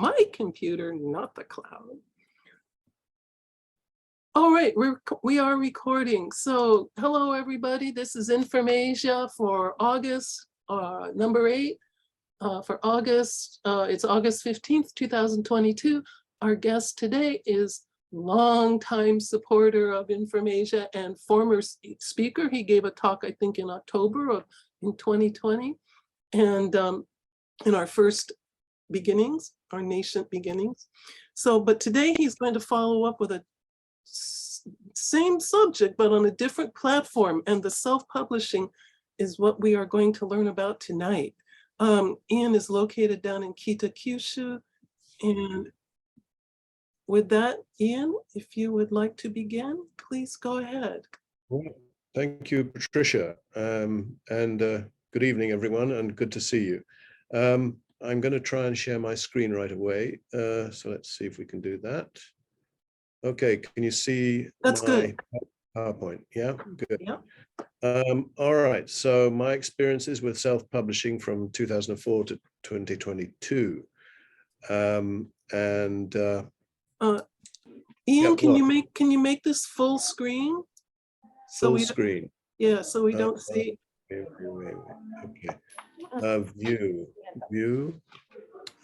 my computer, not the cloud. All right, we are recording. So hello, everybody. This is Informasia for August, number 8. For August, it's August 15th, 2022. Our guest today is longtime supporter of Informasia and former speaker. He gave a talk, I think, in October in 2020. And in our first beginnings, our nascent beginnings. So, but today he's going to follow up with a same subject, but on a different platform. And the self-publishing is what we are going to learn about tonight. Ian is located down in Kee-tah-kew-shoo. And with that, Ian, if you would like to begin, please go ahead. Well, thank you, Patricia. Good evening, everyone, and good to see you. I'm going to try and share my screen right away. So let's see if we can do that. Okay, can you see That's good. PowerPoint? Yeah, good. Yeah. All right, so my experiences with self-publishing from 2004 to 2022. Ian, yeah, can you make this full screen? Full screen. Yeah, so we don't see. Okay. View.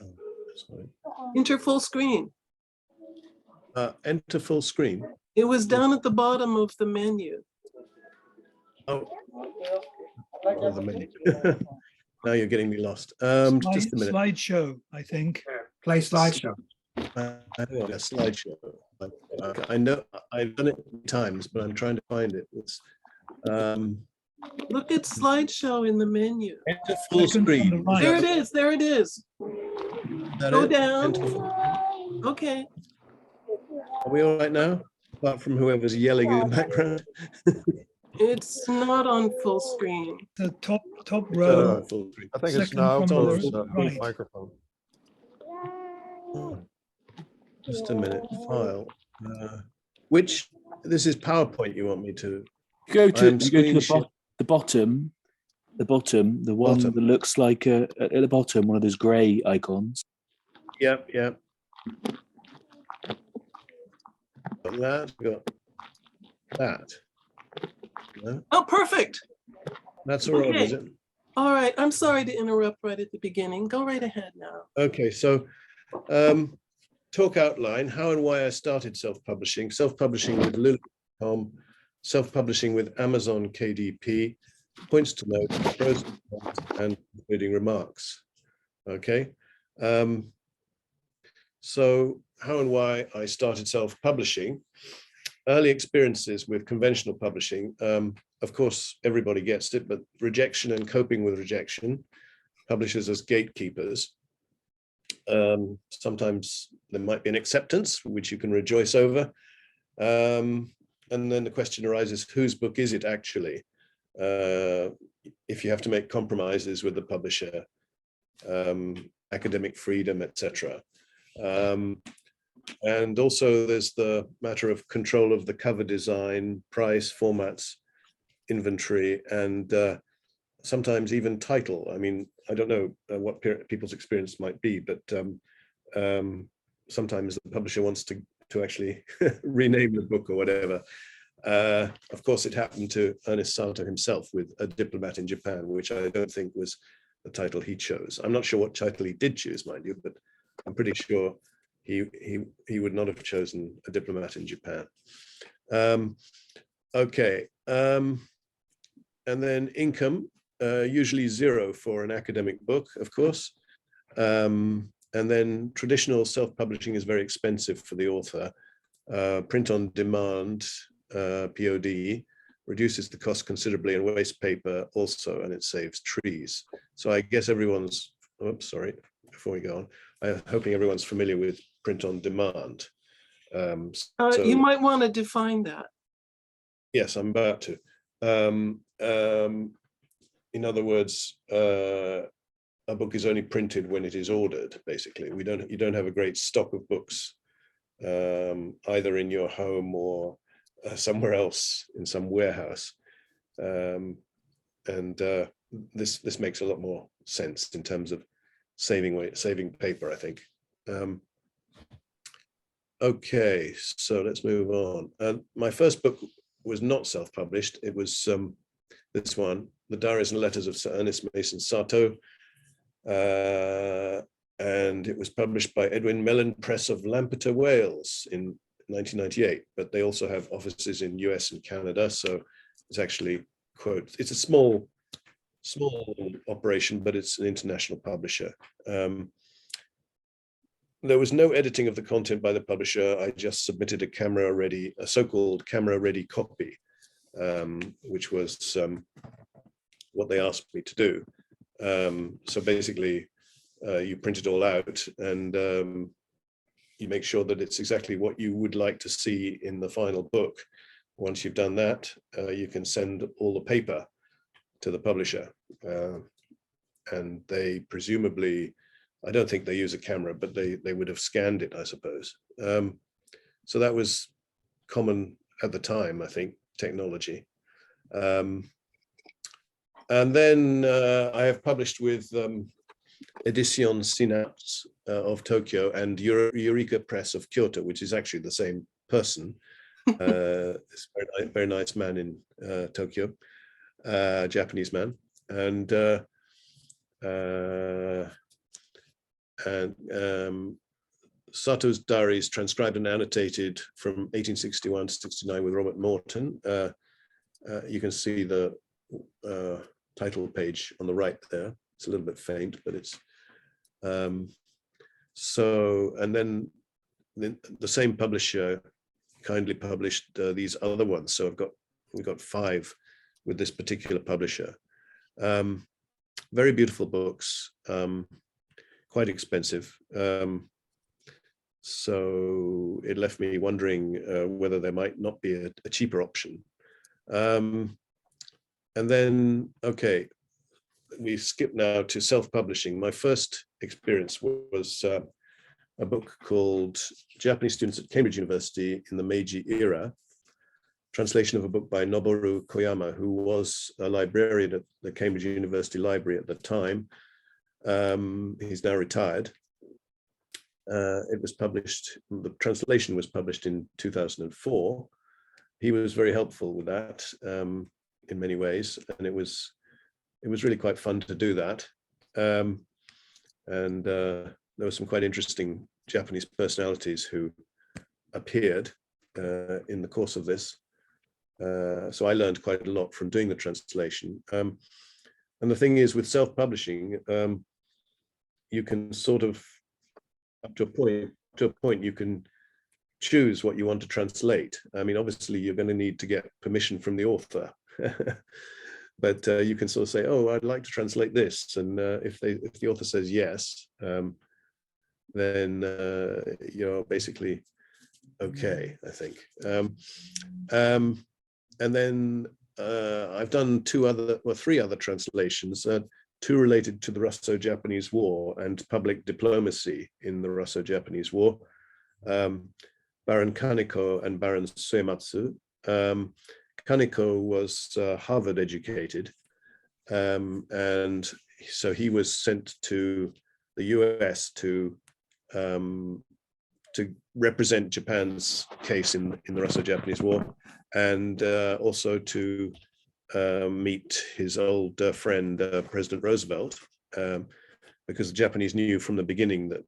Oh, sorry. Enter full screen. Enter full screen. It was down at the bottom of the menu. Oh, the menu. Now you're getting me lost. Just a minute. Slideshow, I think. Play slideshow. A slideshow. I know I've done it many times, but I'm trying to find it. It's Look at slideshow in the menu. enter full screen. Right. There it is. There it is. Go down. Okay. Are we all right now? Apart from whoever's yelling in the background. It's not on full screen. The top row. Full screen. I think it's Second now from on the the right. microphone. Just a minute. File. This is PowerPoint you want me to? You go to the bottom, the one that looks like at the bottom, one of those grey icons. Yep. Got that. No? Oh, perfect. That's all right, Okay. is it? All right. I'm sorry to interrupt right at the beginning. Go right ahead now. Okay, so talk outline, how and why I started self-publishing with Lulu.com, self-publishing with Amazon KDP, points to note, pros and cons, and concluding remarks. Okay, so how and why I started self-publishing. Early experiences with conventional publishing, of course, everybody gets it, but rejection and coping with rejection, publishers as gatekeepers. Sometimes there might be an acceptance, which you can rejoice over. And then the question arises, whose book is it actually? If you have to make compromises with the publisher, academic freedom, etc. And also there's the matter of control of the cover design, price, formats, inventory, and sometimes even title. I mean, I don't know what people's experience might be, but sometimes the publisher wants to actually rename the book or whatever. Of course, it happened to Ernest Sato himself with A Diplomat in Japan, which I don't think was the title he chose. I'm not sure what title he did choose, mind you, but I'm pretty sure he would not have chosen A Diplomat in Japan. Okay, and then income, usually zero for an academic book, of course. And then traditional self-publishing is very expensive for the author. Print on demand, POD, reduces the cost considerably and waste paper also, and it saves trees. So I guess everyone's, oops, sorry, before we go on, I'm hoping everyone's familiar with print on demand. So, you might want to define that. Yes, I'm about to. In other words, a book is only printed when it is ordered, basically. You don't have a great stock of books, either in your home or somewhere else in some warehouse. This makes a lot more sense in terms of saving paper, I think. Okay, so let's move on. My first book was not self-published. It was this one, The Diaries and Letters of Sir Ernest Mason Sato. And it was published by Edwin Mellon Press of Lampeter, Wales in 1998, but they also have offices in US and Canada. So it's actually, quote, it's a small operation, but it's an international publisher. There was no editing of the content by the publisher. I just submitted a so-called camera-ready copy, which was what they asked me to do. So basically, you print it all out and you make sure that it's exactly what you would like to see in the final book. Once you've done that, you can send all the paper to the publisher. And they presumably, I don't think they use a camera, but they would have scanned it, I suppose. So that was common at the time, I think, technology. And then I have published with Edition Synapse of Tokyo and Eureka Press of Kyoto, which is actually the same person. This very nice man in Tokyo, Japanese man, and Sato's diaries transcribed and annotated from 1861 to 69 with Robert Morton. You can see the title page on the right there. It's a little bit faint, but it's so. And then the same publisher kindly published these other ones. So we've got 5 with this particular publisher. Very beautiful books, quite expensive. So it left me wondering whether there might not be a cheaper option. And then, okay, we skip now to self-publishing. My first experience was a book called Japanese Students at Cambridge University in the Meiji Era, translation of a book by Noboru Koyama, who was a librarian at the Cambridge University Library at the time. He's now retired. It was published, the translation was published in 2004. He was very helpful with that in many ways, and it was really quite fun to do that. And there were some quite interesting Japanese personalities who appeared in the course of this. So I learned quite a lot from doing the translation. And the thing is, with self-publishing, you can sort of, up to a point, you can choose what you want to translate. I mean, obviously, you're going to need to get permission from the author. But you can sort of say, oh, I'd like to translate this. And if the author says yes, then you're basically okay, I think. And then I've done 3 other translations, 2 related to the Russo-Japanese War and public diplomacy in the Russo-Japanese War. Baron Kaneko and Baron Suematsu. Kaneko was Harvard educated, and so he was sent to the US to represent Japan's case in the Russo-Japanese War, and also to meet his old friend, President Roosevelt, because the Japanese knew from the beginning that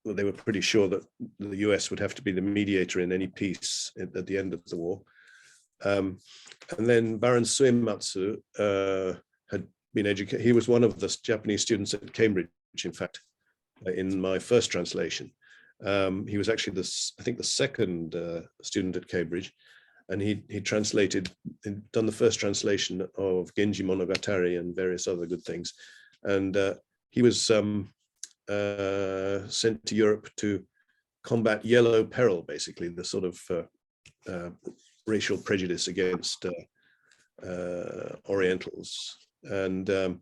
they were pretty sure that the US would have to be the mediator in any peace at the end of the war. And then Baron Suematsu had been educated. He was one of the Japanese students at Cambridge, in fact, in my first translation. He was actually I think the second student at Cambridge, and he done the first translation of Genji Monogatari and various other good things. And he was sent to Europe to combat yellow peril, basically, the sort of racial prejudice against Orientals. And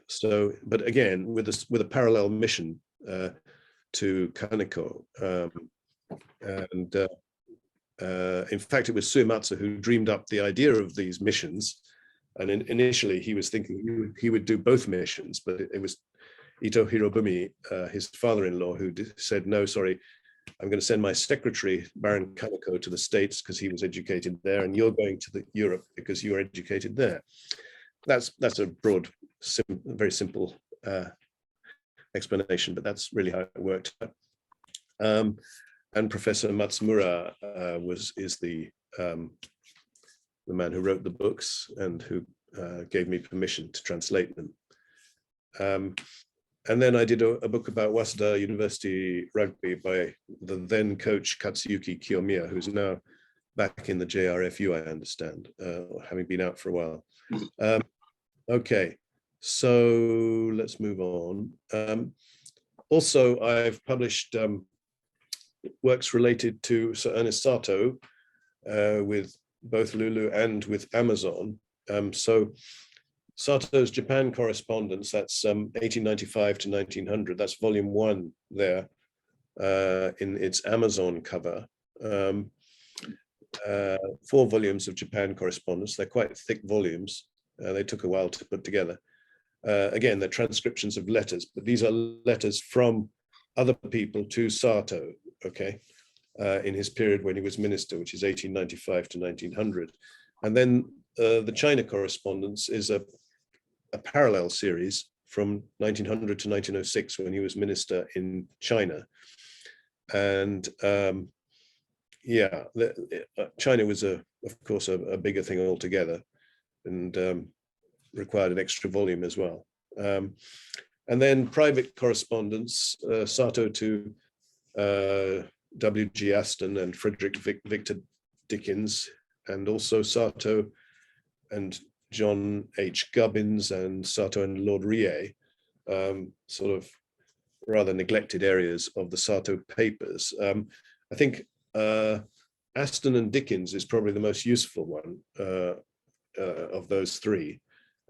so, but again, with a parallel mission to Kaneko. And in fact, it was Suematsu who dreamed up the idea of these missions. And initially he was thinking he would do both missions, but Ito Hirobumi, his father-in-law, who said, no, sorry, I'm going to send my secretary, Baron Kaneko, to the States because he was educated there, and you're going to Europe because you are educated there. That's a broad, very simple explanation, but that's really how it worked. And Professor Matsumura is the man who wrote the books and who gave me permission to translate them. And then I did a book about Waseda University rugby by the then coach Katsuyuki Kiyomiya, who's now back in the JRFU, I understand, having been out for a while. Okay, so let's move on. Also, I've published works related to Sir Ernest Sato with both Lulu and with Amazon. So Sato's Japan correspondence, that's 1895 to 1900, that's volume 1 there in its Amazon cover. 4 volumes of Japan correspondence. They're quite thick volumes. They took a while to put together. Again, they're transcriptions of letters, but these are letters from other people to Sato, okay, in his period when he was minister, which is 1895 to 1900. And then the China correspondence is a parallel series from 1900 to 1906 when he was minister in China. And yeah, China was, of course, a bigger thing altogether, and required an extra volume as well. And then private correspondence, Sato to W.G. Aston and Frederick Victor Dickens, and also Sato and John H. Gubbins and Sato and Lord Reay, sort of rather neglected areas of the Sato papers. I think Aston and Dickens is probably the most useful one of those 3,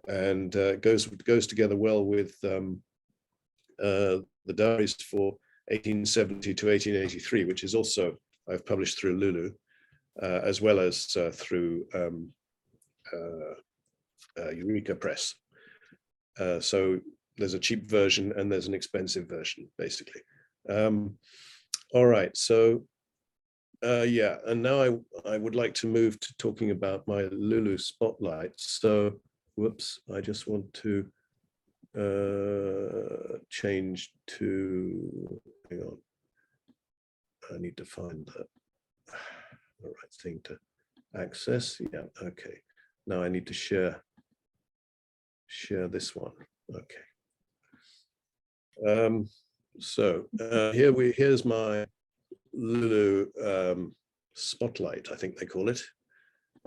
and goes together well with the diaries for 1870 to 1883, which is also I've published through Lulu, as well as through Eureka Press. So there's a cheap version and there's an expensive version, basically. All right, so yeah, and now I would like to move to talking about my Lulu spotlight. So, whoops, I just want to change to, hang on, I need to find the right thing to access. Yeah, okay. Now I need to share this one. Okay. So here's my Lulu spotlight, I think they call it.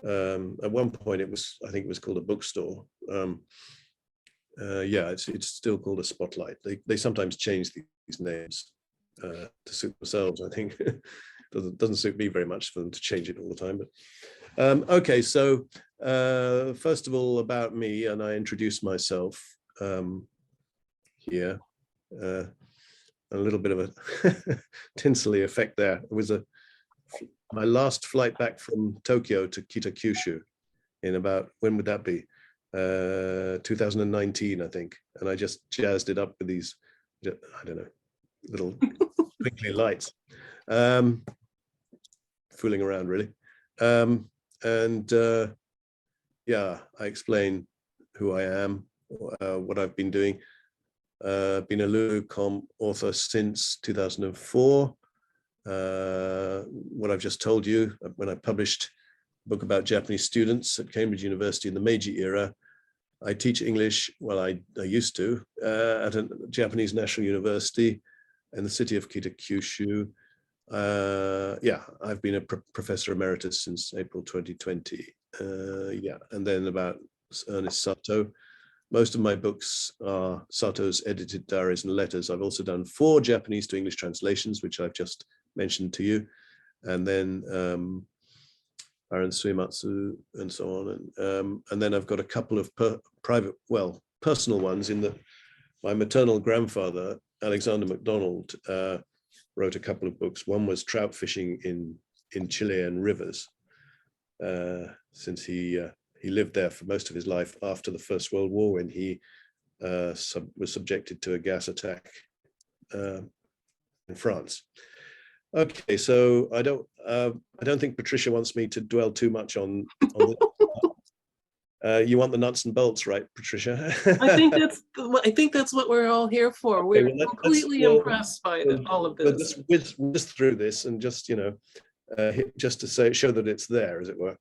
At one point I think it was called a bookstore. Yeah, it's still called a spotlight. They sometimes change these names to suit themselves, I think. Doesn't suit me very much for them to change it all the time. But okay, so first of all, about me, and I introduce myself here. A little bit of a tinselly effect there. It was my last flight back from Tokyo to Kee-tah-kew-shoo in about, when would that be? 2019, I think. And I just jazzed it up with these, I don't know, little twinkly lights. Fooling around, really. Yeah, I explain who I am, what I've been doing. Been a LuluCom author since 2004. What I've just told you, when I published a book about Japanese students at Cambridge University in the Meiji era, I teach English, well, I used to, at a Japanese National University in the city of Kee-tah-kew-shoo. Yeah, I've been a professor emeritus since April 2020. Yeah, and then about Ernest Sato. Most of my books are Sato's edited diaries and letters. I've also done 4 Japanese to English translations, which I've just mentioned to you. And then Baron Suematsu and so on. And then I've got a couple of personal ones in that my maternal grandfather, Alexander MacDonald, wrote a couple of books. One was trout fishing in Chilean rivers, since he lived there for most of his life after the First World War, when he was subjected to a gas attack in France. Okay, so I don't think Patricia wants me to dwell too much on this. You want the nuts and bolts, right, Patricia? I think that's what we're all here for. Okay, We're completely impressed by all of We'll this. just whiz through this and just, just to show that it's there, as it were.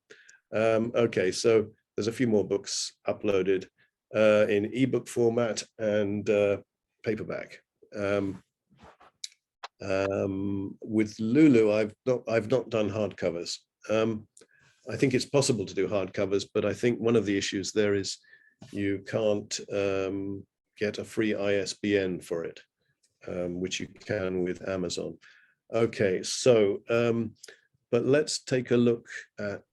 Okay, so there's a few more books uploaded in ebook format and paperback. With Lulu, I've not done hardcovers. I think it's possible to do hardcovers, but I think one of the issues there is you can't get a free ISBN for it, which you can with Amazon. Okay, so but let's take a look at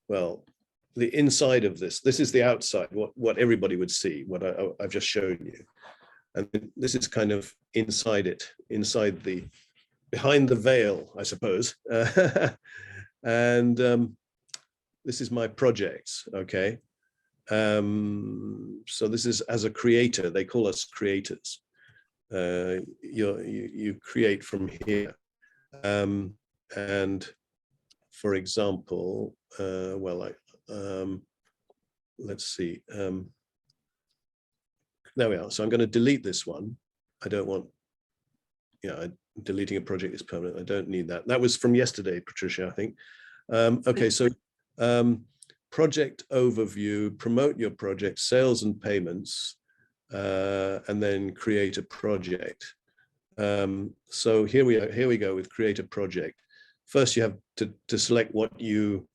well, the inside of this. This is the outside, what everybody would see, what I've just shown you. And this is kind of inside it, behind the veil, I suppose. And this is my projects, okay? So this is as a creator, they call us creators. You create from here. And for example, let's see. There we are. So I'm going to delete this one. I don't want, deleting a project is permanent. I don't need that. That was from yesterday, Patricia, I think. Okay, so project overview, promote your project, sales and payments, and then create a project. So here we go with create a project. First, you have to select what you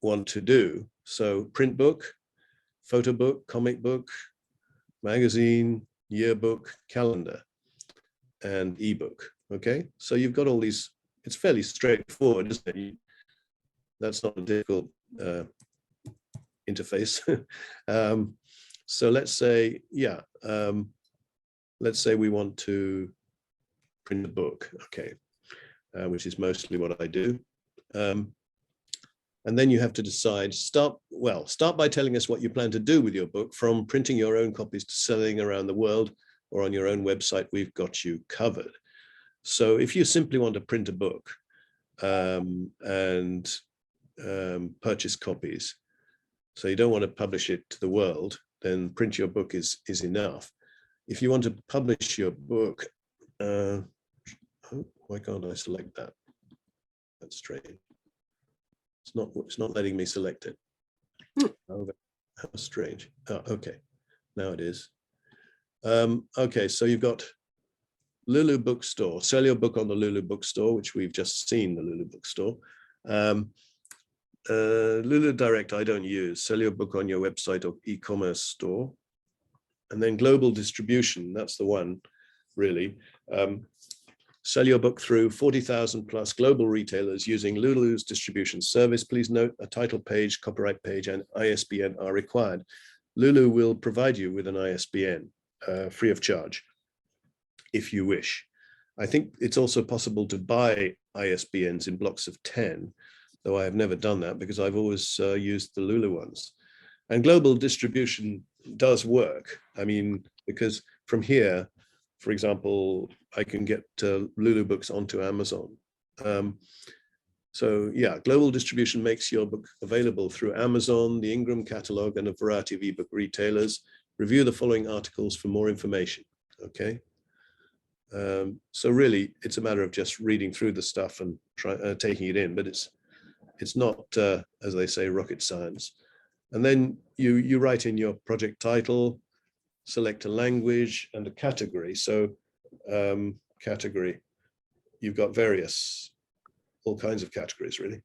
want to do. So print book, photo book, comic book, magazine, yearbook, calendar, and ebook. Okay, so you've got all these. It's fairly straightforward, isn't it? That's not a difficult interface. So let's say, let's say we want to print a book, okay, which is mostly what I do. And then you have to decide, start by telling us what you plan to do with your book, from printing your own copies to selling around the world or on your own website. We've got you covered. So if you simply want to print a book and purchase copies, so you don't want to publish it to the world, then print your book is enough. If you want to publish your book, why can't I select that? That's strange. It's not letting me select it. Oh, how strange. Oh, okay, now it is. Okay, so you've got Lulu Bookstore. Sell your book on the Lulu Bookstore, which we've just seen, the Lulu Bookstore. Lulu Direct I don't use. Sell your book on your website or e-commerce store. And then global distribution, that's the one, really. Sell your book through 40,000 plus global retailers using Lulu's distribution service. Please note a title page, copyright page, and ISBN are required. Lulu will provide you with an ISBN free of charge if you wish. I think it's also possible to buy ISBNs in blocks of 10, though I have never done that because I've always used the Lulu ones. And global distribution does work. I mean, because from here, for example, I can get Lulu books onto Amazon. So yeah, global distribution makes your book available through Amazon, the Ingram catalog, and a variety of ebook retailers. Review the following articles for more information, okay? So really, it's a matter of just reading through the stuff and taking it in, but it's not, as they say, rocket science. And then you write in your project title, select a language and a category. So category, you've got all kinds of categories, really,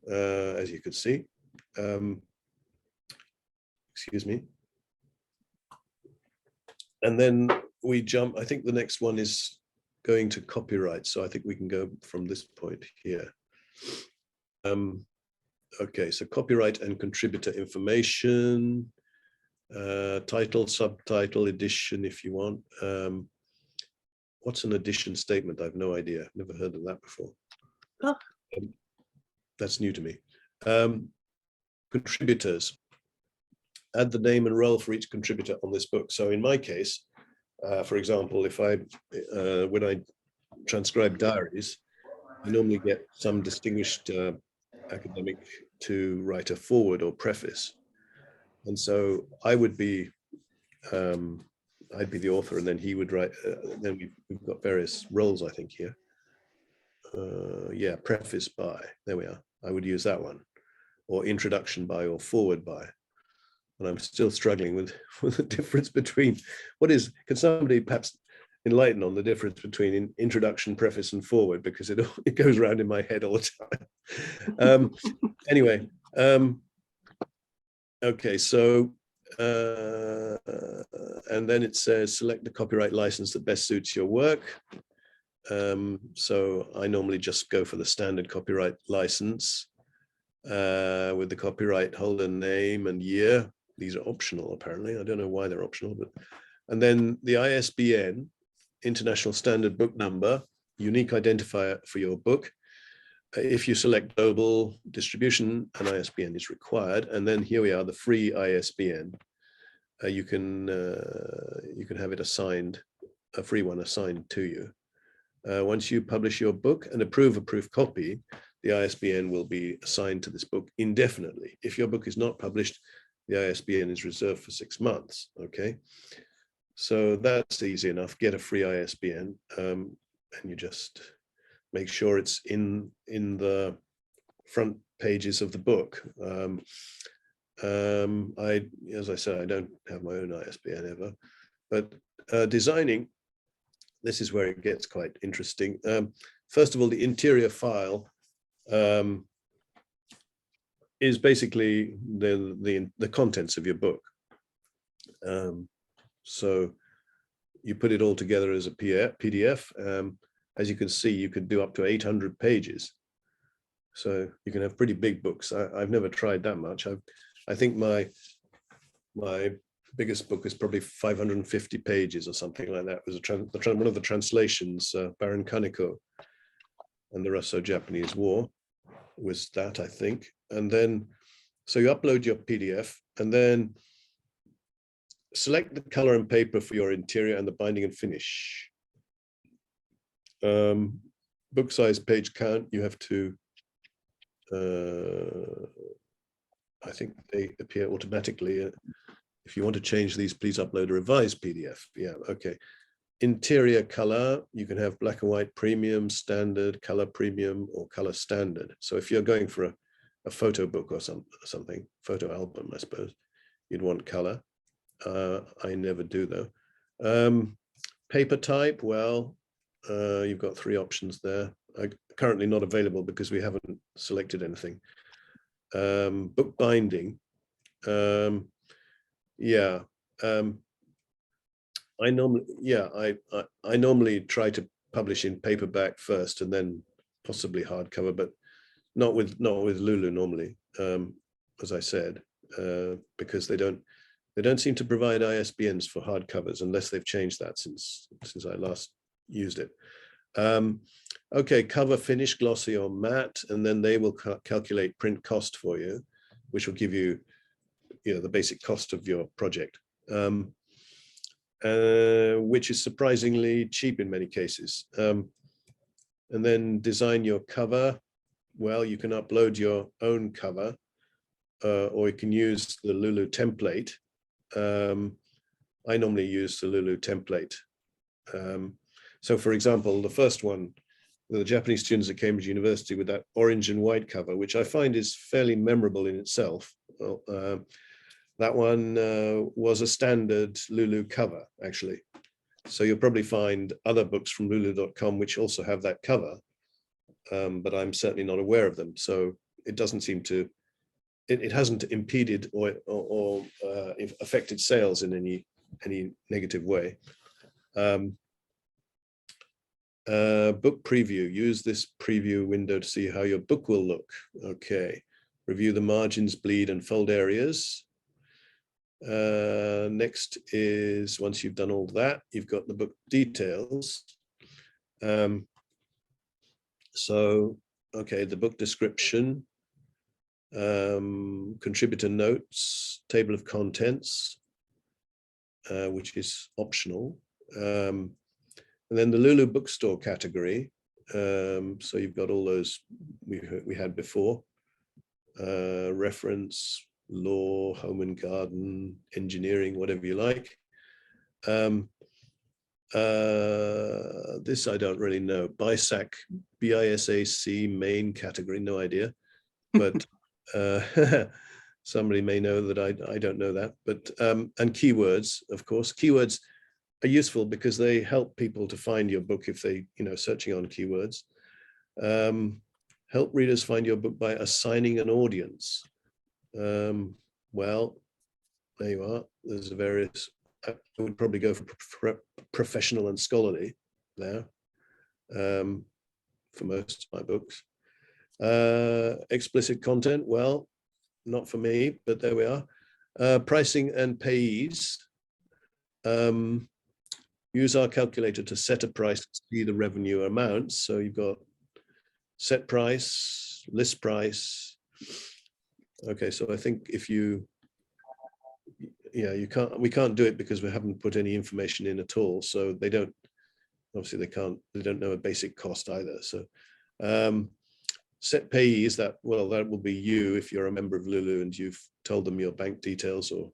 as you could see. Excuse me. And then we jump, I think the next one is going to copyright. So I think we can go from this point here. Okay, so copyright and contributor information, title, subtitle, edition, if you want. What's an edition statement? I've no idea. Never heard of that before. Oh. That's new to me. Contributors. add the name and role for each contributor on this book. So in my case, for example, if when I transcribe diaries, I normally get some distinguished academic to write a foreword or preface. And so I would be, I'd be the author, and then he would write, then we've got various roles, I think, here. Yeah, preface by, there we are. I would use that one, or introduction by, or forward by. And I'm still struggling with the difference between can somebody perhaps enlighten on the difference between introduction, preface, and forward, because it goes around in my head all the time. Anyway, okay, so and then it says select the copyright license that best suits your work. So I normally just go for the standard copyright license with the copyright holder name and year. These are optional, apparently. I don't know why they're optional, but and then the ISBN, International Standard Book Number, unique identifier for your book. If you select global distribution, an ISBN is required. And then here we are, the free ISBN. You can have it assigned, a free one assigned to you. Once you publish your book and approve a proof copy, the ISBN will be assigned to this book indefinitely. If your book is not published, the ISBN is reserved for 6 months, okay? So that's easy enough. Get a free ISBN, and you just make sure it's in the front pages of the book. As I said, I don't have my own ISBN ever, but designing, this is where it gets quite interesting. First of all, the interior file is basically the contents of your book. So you put it all together as a PDF. As you can see, you could do up to 800 pages. So you can have pretty big books. I've never tried that much. I think my biggest book is probably 550 pages or something like that. It was one of the translations, Baron Kaneko and the Russo-Japanese War was that, I think. And then, so you upload your PDF and then select the color and paper for your interior and the binding and finish. Book size, page count, you have to, I think they appear automatically. If you want to change these, please upload a revised PDF. Yeah, okay. Interior color, you can have black and white premium, standard, color premium, or color standard. So if you're going for a photo book or something, photo album, I suppose, you'd want color. I never do though. Paper type, well, you've got 3 options there. Currently not available because we haven't selected anything. Book binding, yeah. I normally try to publish in paperback first and then possibly hardcover, but not with Lulu normally, as I said, because they don't seem to provide ISBNs for hardcovers unless they've changed that since I last used it. Okay, cover finish, glossy or matte, and then they will calculate print cost for you, which will give you, the basic cost of your project, which is surprisingly cheap in many cases. And then design your cover. Well, you can upload your own cover, or you can use the Lulu template. I normally use the Lulu template. So for example, the first one, the Japanese students at Cambridge University with that orange and white cover, which I find is fairly memorable in itself. Well, that one was a standard Lulu cover, actually. So you'll probably find other books from lulu.com which also have that cover, but I'm certainly not aware of them. So it doesn't seem to, it hasn't impeded or affected sales in any negative way. Book preview, use this preview window to see how your book will look. Okay, review the margins, bleed and fold areas. Next is, once you've done all that, you've got the book details. So, okay, the book description. contributor notes, table of contents, which is optional. And then the Lulu bookstore category. So you've got all those we had before. Reference, law, home and garden, engineering, whatever you like. This I don't really know. BISAC, B-I-S-A-C, main category, no idea. But somebody may know that I don't know that. But and keywords, of course. Keywords are useful because they help people to find your book if they, searching on keywords. Help readers find your book by assigning an audience. Well, there you are. There's various. I would probably go for professional and scholarly there for most of my books. Explicit content, well, not for me, but there we are. Pricing and payees. Use our calculator to set a price to see the revenue amounts. So you've got set price, list price. Okay, so I think if we can't do it because we haven't put any information in at all. So they don't, obviously they don't know a basic cost either. So set payees, that will be you if you're a member of Lulu and you've told them your bank details, or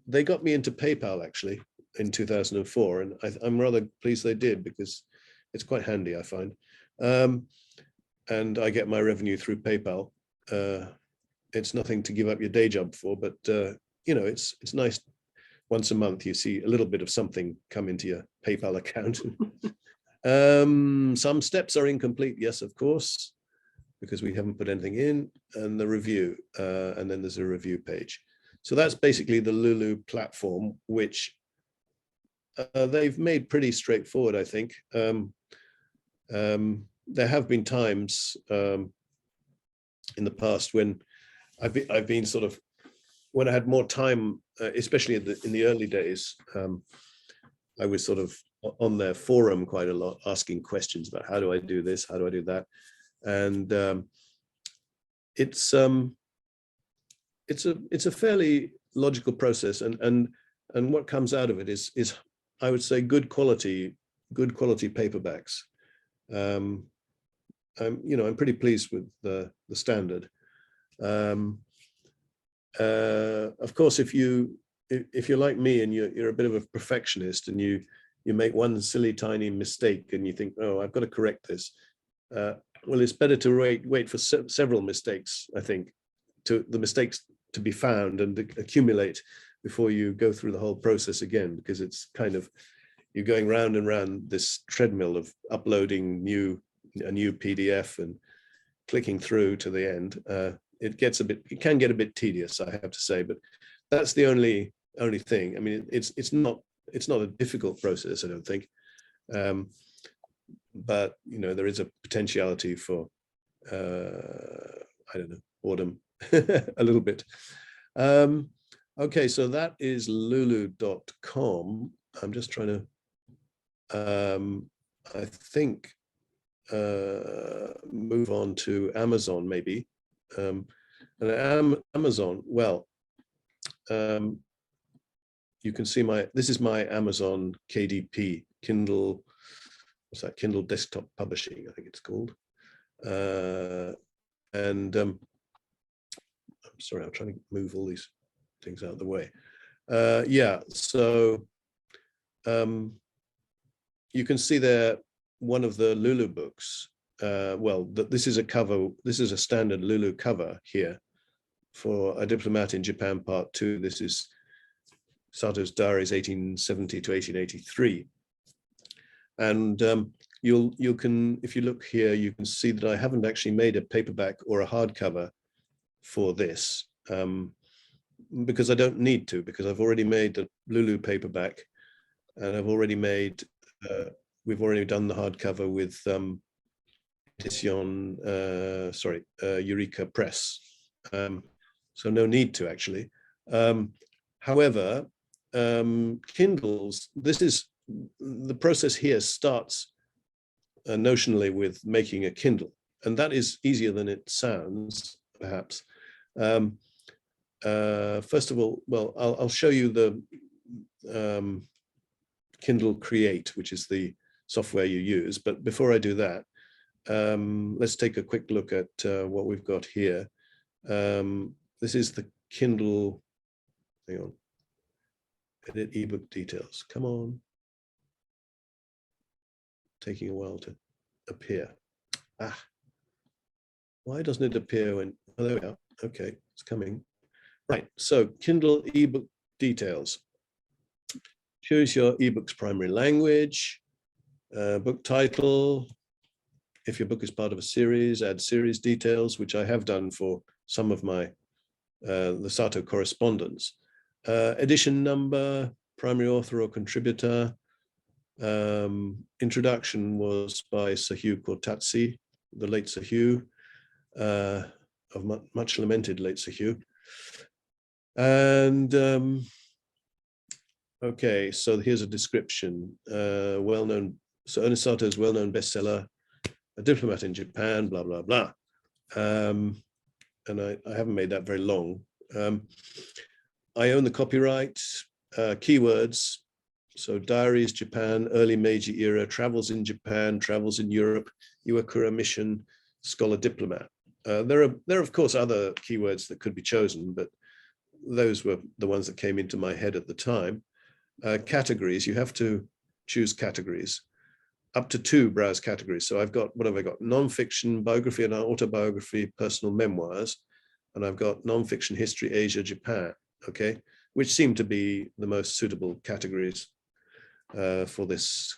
they got me into PayPal actually in 2004. And I'm rather pleased they did because it's quite handy, I find. And I get my revenue through PayPal. It's nothing to give up your day job for, but it's nice once a month you see a little bit of something come into your PayPal account. Some steps are incomplete, yes, of course, because we haven't put anything in, and the review, and then there's a review page. So that's basically the Lulu platform, which they've made pretty straightforward, I think. There have been times in the past when I've been sort of, when I had more time, especially in the early days, I was sort of on their forum quite a lot, asking questions about how do I do this, how do I do that, and it's a fairly logical process, and what comes out of it is I would say good quality paperbacks. I'm pretty pleased with the standard. Of course, if you're like me and you're a bit of a perfectionist and you make one silly tiny mistake and you think, oh, I've got to correct this. Well, it's better to wait for several mistakes, I think, to the mistakes to be found and accumulate before you go through the whole process again, because it's kind of, you're going round and round this treadmill of uploading a new PDF and clicking through to the end. It can get a bit tedious, I have to say, but that's the only thing. I mean, it's not a difficult process, I don't think. But there is a potentiality for I don't know, boredom a little bit. Okay, so that is lulu.com. I'm just trying to I think move on to Amazon maybe. And Amazon, well, you can see this is my Amazon KDP, Kindle, what's that, Kindle Desktop Publishing, I think it's called. And I'm sorry, I'm trying to move all these things out of the way. Yeah, so you can see there one of the Lulu books. This is a standard Lulu cover here for A Diplomat in Japan Part 2. This is Sato's Diaries 1870 to 1883. And you can, if you look here, you can see that I haven't actually made a paperback or a hardcover for this because I don't need to, because I've already made the Lulu paperback, and I've already made, we've already done the hardcover with Eureka Press. So no need to actually. However, Kindles, the process here starts notionally with making a Kindle, and that is easier than it sounds. perhaps. First of all, well, I'll show you the Kindle Create, which is the software you use. But before I do that, let's take a quick look at what we've got here. This is the Kindle, hang on, edit ebook details. Come on. Taking a while to appear. Why doesn't it appear when, oh, there we are. Okay, it's coming. Right, so Kindle ebook details. Choose your ebook's primary language, book title. If your book is part of a series, add series details, which I have done for some of my the Sato correspondence. Edition number, primary author or contributor. Introduction was by Sir Hugh Kortatsi, the late Sir Hugh, of much lamented late Sir Hugh. And okay, so here's a description. Well-known, so Ernest Sato's well-known bestseller, A Diplomat in Japan, blah, blah, blah. And I haven't made that very long. I own the copyright, keywords. So diaries, Japan, early Meiji era, travels in Japan, travels in Europe, Iwakura mission, scholar diplomat. There are of course other keywords that could be chosen, but those were the ones that came into my head at the time. Categories, you have to choose categories, up to 2 browse categories. So I've got, what have I got? Non-fiction, biography and autobiography, personal memoirs, and I've got non-fiction, history, Asia, Japan, okay, which seem to be the most suitable categories for this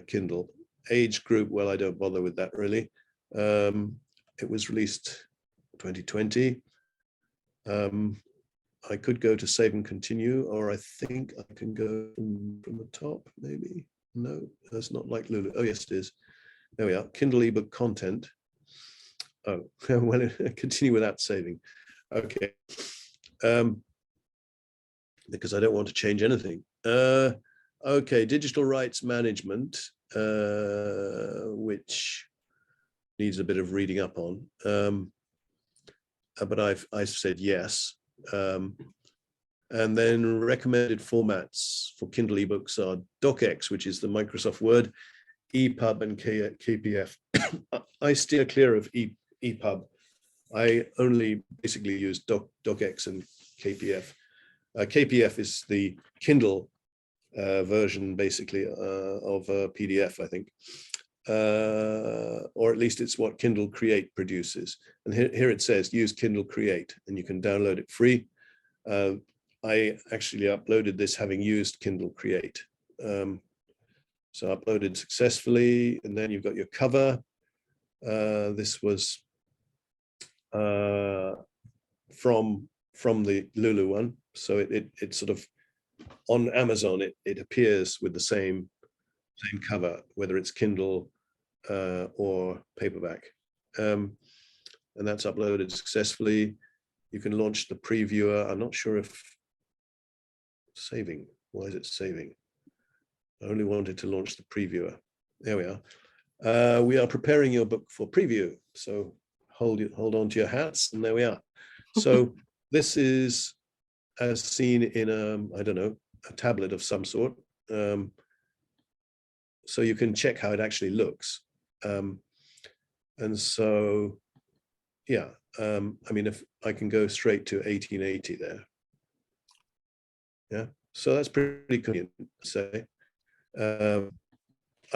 Kindle. Age group, well, I don't bother with that really. It was released 2020. I could go to save and continue, or I think I can go from the top, maybe. No, that's not like Lulu. Oh, yes, it is. There we are. Kindle ebook content. Oh, well, continue without saving. Okay. Because I don't want to change anything. Okay, digital rights management, which needs a bit of reading up on. But I've said yes. And then recommended formats for Kindle ebooks are docx, which is the Microsoft Word, EPUB and KPF. I steer clear of EPUB. I only basically use docx and KPF. KPF is the Kindle version, basically, of PDF, I think. Or at least it's what Kindle Create produces. And here it says, use Kindle Create, and you can download it free. I actually uploaded this having used Kindle Create. So uploaded successfully, and then you've got your cover. This was from the Lulu one. So it sort of, on Amazon, it appears with the same cover, whether it's Kindle or paperback. And that's uploaded successfully. You can launch the previewer. I'm not sure if saving. Why is it saving? I only wanted to launch the previewer. There we are. We are preparing your book for preview. So hold on to your hats, and there we are. So this is as seen in I don't know, a tablet of some sort. So you can check how it actually looks. And so, yeah, I mean, if I can go straight to 1880 there. Yeah, so that's pretty convenient to say. I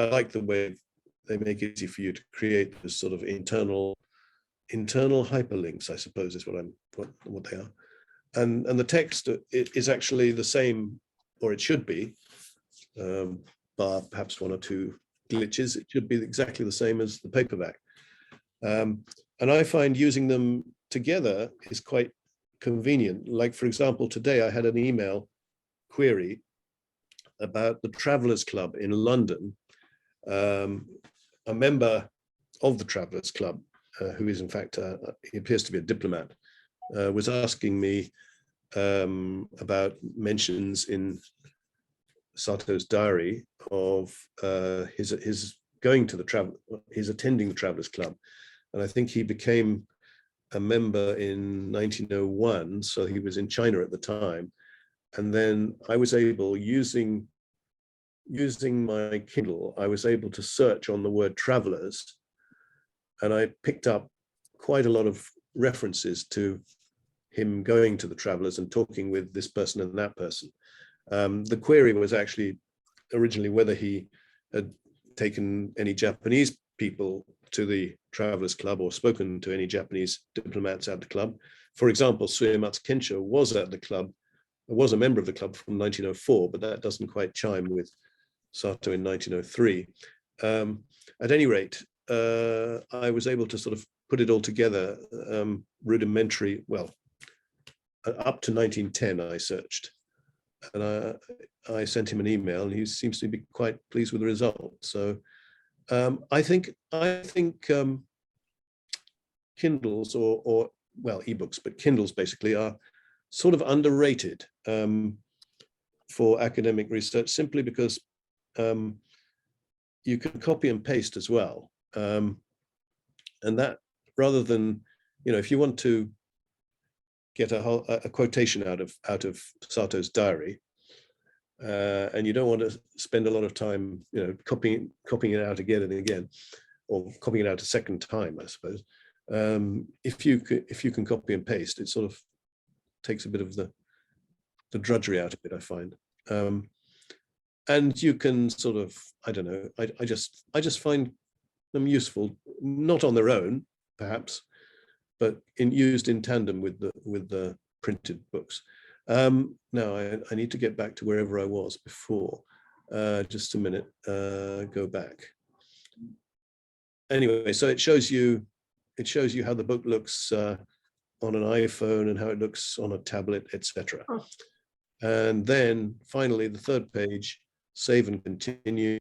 like the way they make it easy for you to create this sort of internal hyperlinks, I suppose is what they are. And the text is actually the same, or it should be, bar perhaps 1 or 2 glitches. It should be exactly the same as the paperback. And I find using them together is quite convenient. Like, for example, today I had an email query about the Travelers Club in London. A member of the Travelers Club, who is in fact, he appears to be a diplomat, was asking me about mentions in Sato's diary of his going to his attending the Travelers Club. And I think he became a member in 1901, so he was in China at the time. And then I was able, using my Kindle, I was able to search on the word travelers, and I picked up quite a lot of references to him going to the travelers and talking with this person and that person. The query was actually originally whether he had taken any Japanese people to the Travelers Club or spoken to any Japanese diplomats at the club. For example, Suematsu Kensho was at the club, was a member of the club from 1904, but that doesn't quite chime with Sato in 1903. At any rate, I was able to sort of put it all together, rudimentary, well, up to 1910 I searched. And I sent him an email, and he seems to be quite pleased with the result. So I think Kindles or well, ebooks, but Kindles basically are sort of underrated for academic research, simply because you can copy and paste as well, and that, rather than, if you want to get a quotation out of Sato's diary, and you don't want to spend a lot of time, copying it out again and again, or copying it out a second time, I suppose. If you can copy and paste, it sort of takes a bit of the drudgery out of it, I find. And you can sort of, I don't know, I just find them useful, not on their own, perhaps, but used in tandem with the printed books. Now I need to get back to wherever I was before. Just a minute, go back. Anyway, so it shows you how the book looks on an iPhone and how it looks on a tablet, etc. Oh. And then finally, the third page, save and continue.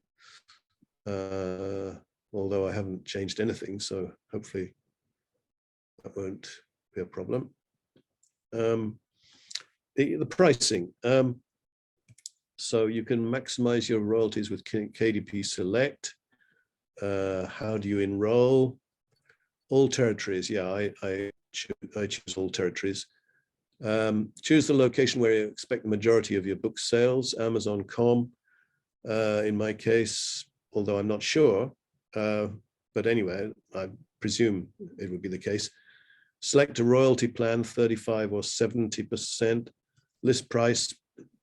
Although I haven't changed anything, so hopefully that won't be a problem. The pricing. So you can maximize your royalties with KDP Select. How do you enroll? All territories. Yeah, I choose all territories. Choose the location where you expect the majority of your book sales. Amazon.com, in my case, although I'm not sure. But anyway, I presume it would be the case. Select a royalty plan, 35 or 70%. List price,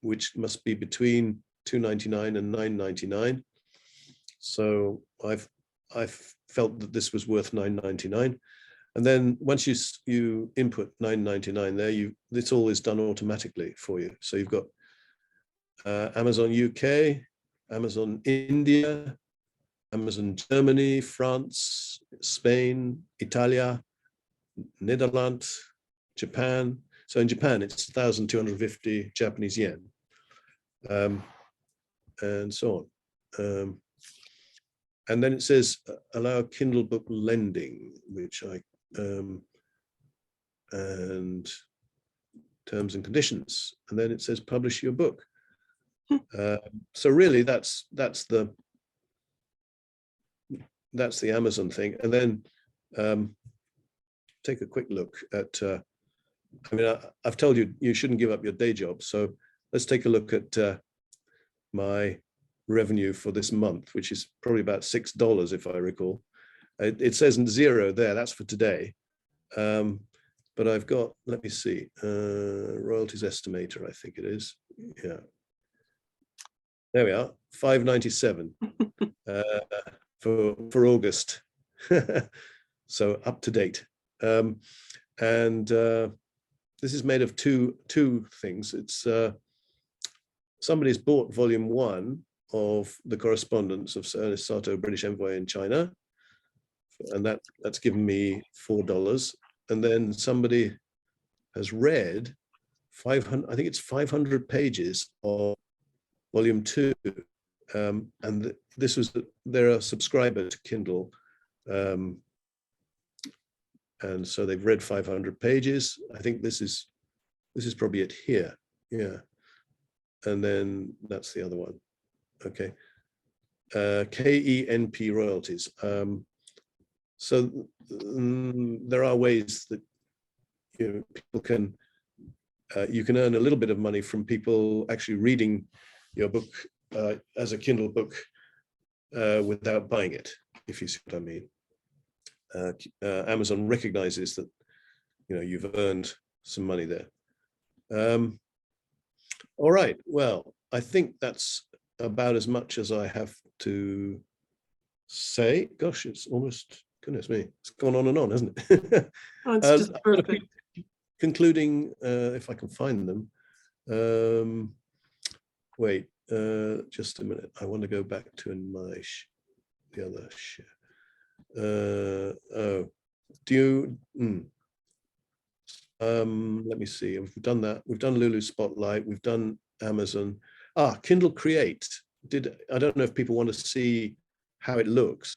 which must be between $2.99 and $9.99. So I've felt that this was worth $9.99. And then once you input $9.99 there, this all is done automatically for you. So you've got Amazon UK, Amazon India, Amazon Germany, France, Spain, Italia, Netherlands, Japan. So in Japan, it's 1,250 Japanese yen, and so on. And then it says allow Kindle book lending, which and terms and conditions. And then it says publish your book. So really, that's the Amazon thing. And then take a quick look at. I mean, I've told you shouldn't give up your day job. So let's take a look at my revenue for this month, which is probably about $6, if I recall. It says 0 there. That's for today. But I've got, let me see, royalties estimator, I think it is. Yeah. There we are, $5.97 for August. So up to date. And this is made of two things. It's somebody's bought volume 1 of the correspondence of Sir Ernest Sato, British Envoy in China, and that's given me $4. And then somebody has read 500, I think it's 500 pages of volume 2, and they're a subscriber to Kindle, and so they've read 500 pages. I think this is probably it here. Yeah. And then that's the other one. Okay. KENP royalties. So there are ways that people can, you can earn a little bit of money from people actually reading your book as a Kindle book without buying it, if you see what I mean. Amazon recognizes that, you've earned some money there. All right, well, I think that's about as much as I have to say. Gosh, it's almost, goodness me, it's gone on and on, hasn't it? Oh, it's just perfect. Concluding, if I can find them. Wait, just a minute. I want to go back to the other share. Oh, do you? Let me see. We've done that. We've done Lulu Spotlight. We've done Amazon. Kindle Create. I don't know if people want to see how it looks,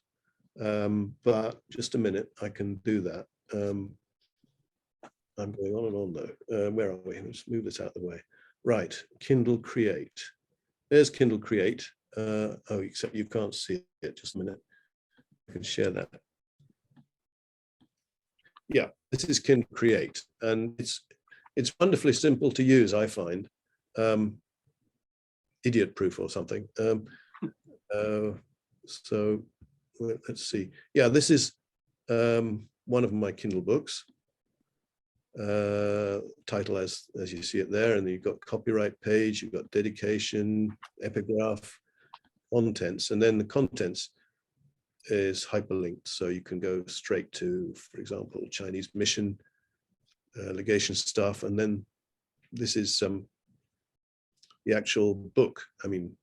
but just a minute. I can do that. I'm going on and on though. Where are we? Let's move this out of the way. Right, Kindle Create. There's Kindle Create. Except you can't see it. Just a minute. I can share that. Yeah, this is Kindle Create, and it's wonderfully simple to use, I find. Idiot proof or something. So let's see. Yeah, this is one of my Kindle books. Title as you see it there, and then you've got copyright page, you've got dedication, epigraph, contents, and then the contents is hyperlinked, so you can go straight to, for example, Chinese mission, legation stuff, and then this is the actual book. I mean,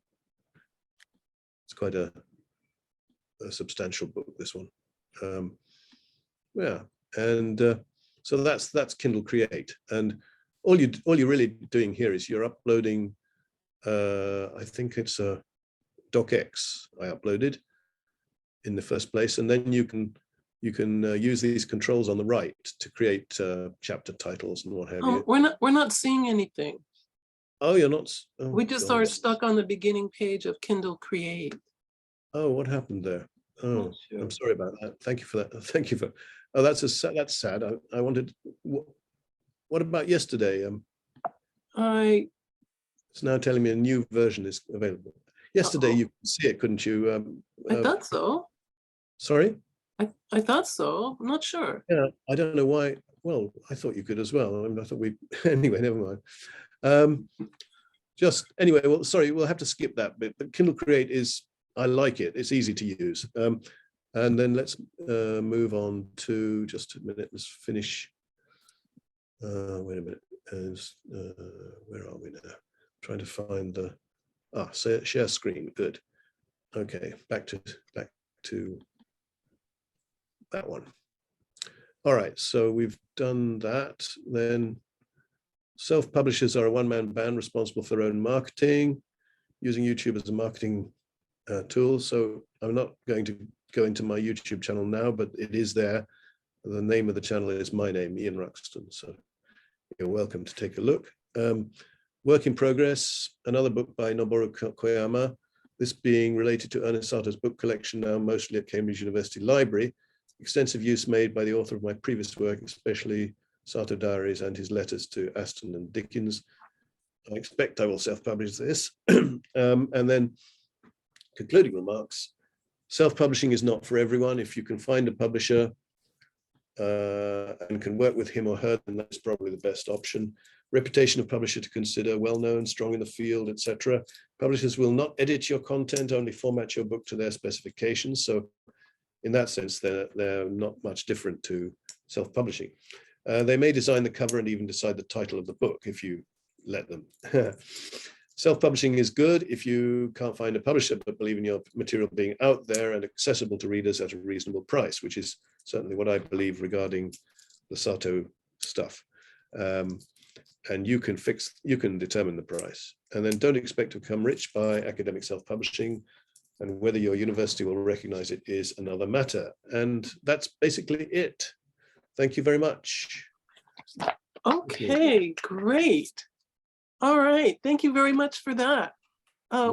it's quite a substantial book, this one. Yeah, and so that's Kindle Create, and all you're really doing here is you're uploading. I think it's a docx I uploaded in the first place, and then you can use these controls on the right to create chapter titles and what have you. We're not seeing anything. Oh, you're not. Oh, We just God. are stuck on the beginning page of Kindle Create. Oh, what happened there? Oh, Not sure. I'm sorry about that. Thank you for that. Thank you for. Oh, that's sad. I wanted. What about yesterday? It's now telling me a new version is available. Yesterday you could see it, couldn't you? I thought so. Sorry. I thought so. I'm not sure. Yeah, I don't know why. Well, I thought you could as well. I thought we. Anyway, never mind. Just anyway. Well, sorry. We'll have to skip that bit. But Kindle Create is. I like it. It's easy to use. And then let's move on to, just a minute. Let's finish. Wait a minute. Where are we now? Trying to find the share screen. Good. Okay, back to that one. All right, so we've done that. Then self-publishers are a one-man band responsible for their own marketing, using YouTube as a marketing tool. So I'm not going to go into my YouTube channel now, but it is there. The name of the channel is my name, Ian Ruxton. So you're welcome to take a look. Work in Progress, another book by Noboru Koyama, this being related to Ernest Sato's book collection, now mostly at Cambridge University Library. Extensive use made by the author of my previous work, especially Sato Diaries and his letters to Aston and Dickens. I expect I will self-publish this. And then concluding remarks, self-publishing is not for everyone. If you can find a publisher and can work with him or her, then that's probably the best option. Reputation of publisher to consider, well-known, strong in the field, etc. Publishers will not edit your content, only format your book to their specifications. So in that sense, they're not much different to self-publishing. They may design the cover and even decide the title of the book if you let them. Self-publishing is good if you can't find a publisher but believe in your material being out there and accessible to readers at a reasonable price, which is certainly what I believe regarding the Sato stuff. And you can determine the price. And then don't expect to become rich by academic self-publishing, and whether your university will recognize it is another matter. And that's basically it. Thank you very much. Okay, great. All right, thank you very much for that.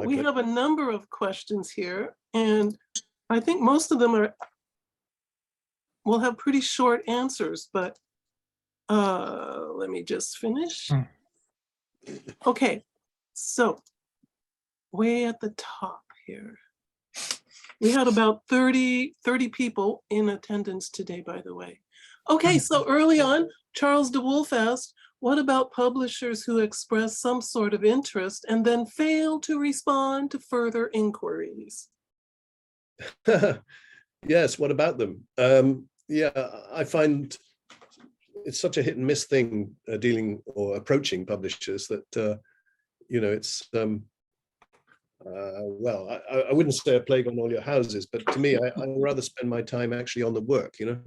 We have a number of questions here, and I think most of them will have pretty short answers, but Let me just finish. Okay, so way at the top here. We had about 30 people in attendance today, by the way. Okay, so early on, Charles DeWolf asked, what about publishers who express some sort of interest and then fail to respond to further inquiries? Yes, what about them? Yeah, I find it's such a hit and miss thing dealing or approaching publishers that, you know, it's, well, I wouldn't say a plague on all your houses, but to me, I'd rather spend my time actually on the work, you know?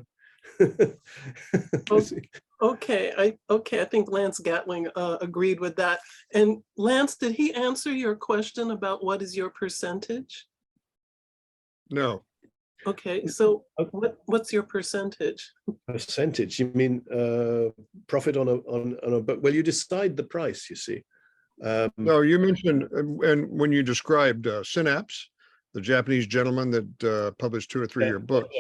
Okay, I think Lance Gatling agreed with that. And Lance, did he answer your question about what is your percentage? No. Okay, so what's your percentage? Percentage, you mean profit on a book? Well, you decide the price, you see. No, you mentioned, and when you described Synapse, the Japanese gentleman that published 2 or 3 year books,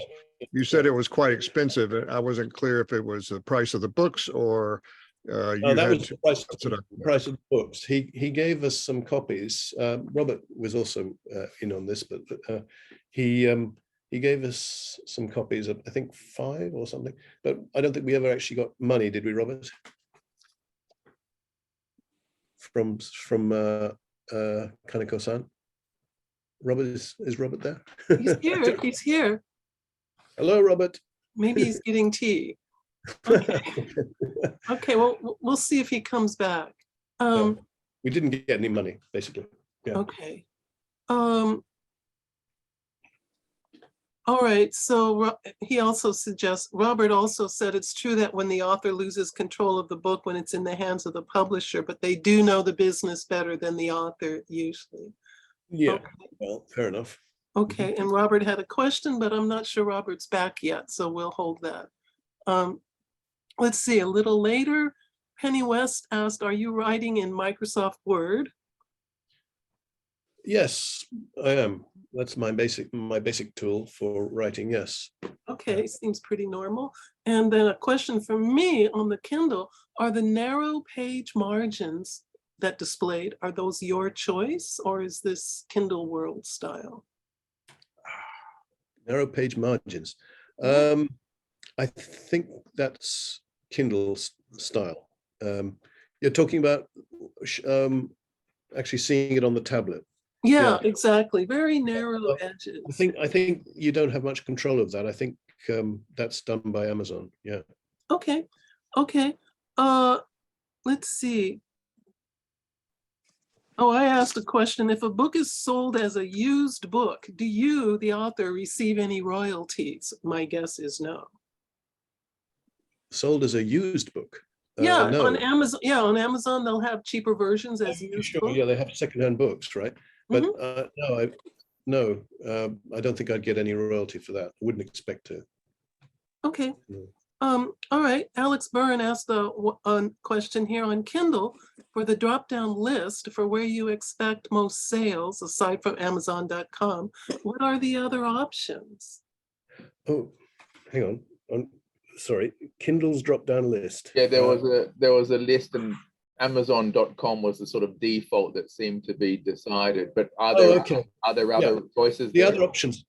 you said it was quite expensive. I wasn't clear if it was the price of the books or you that had was to the price of the books. He gave us some copies. Robert was also in on this, but he gave us some copies of, I think 5 or something, but I don't think we ever actually got money, did we, Robert? From Kaneko-san. Robert, is Robert there? He's here, he's here. Hello, Robert. Maybe he's getting tea. Okay, okay, well, we'll see if he comes back. We didn't get any money, basically. Yeah. Okay. All right, so he also suggests, Robert also said it's true that when the author loses control of the book when it's in the hands of the publisher, but they do know the business better than the author usually. Yeah, okay. Well, fair enough. Okay, and Robert had a question, but I'm not sure Robert's back yet, so we'll hold that. Let's see, a little later, Penny West asked, are you writing in Microsoft Word? Yes, I am. That's my basic tool for writing, yes. Okay, seems pretty normal. And then a question from me on the Kindle, are the narrow page margins that displayed, are those your choice or is this Kindle World style? Narrow page margins. I think that's Kindle's style. You're talking about actually seeing it on the tablet. Yeah, exactly. Very narrow edges. I think you don't have much control of that. I think that's done by Amazon. Yeah. Okay. Okay. Let's see. Oh, I asked a question. If a book is sold as a used book, do you, the author, receive any royalties? My guess is no. Sold as a used book? Yeah, no. on Amazon. Yeah, on Amazon they'll have cheaper versions as used Sure, books. yeah, they have secondhand books, right? But no, I don't think I'd get any royalty for that. I wouldn't expect to. Okay. No. All right. Alex Byrne asked a question here on Kindle for the drop-down list for where you expect most sales aside from Amazon.com. What are the other options? Oh, hang on. Sorry, Kindle's drop-down list. Yeah, there was a list, and Amazon.com was the sort of default that seemed to be decided. But are there other choices? The other options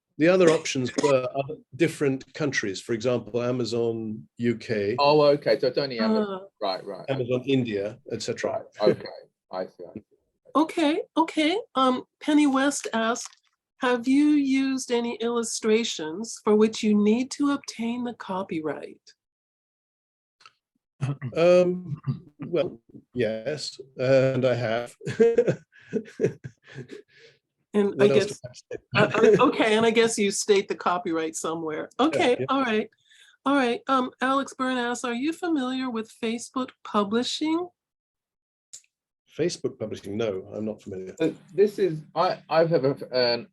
were other different countries. For example, Amazon UK. Oh, okay. So it's only Amazon, right. Amazon India, etc. Right. Okay, I see. Okay. Penny West asked, have you used any illustrations for which you need to obtain the copyright? Well, yes, and I have. And what I guess, okay, and I guess you state the copyright somewhere. Okay, yeah. All right. Alex Byrne asks, are you familiar with Facebook publishing? Facebook publishing? No, I'm not familiar. This is I have an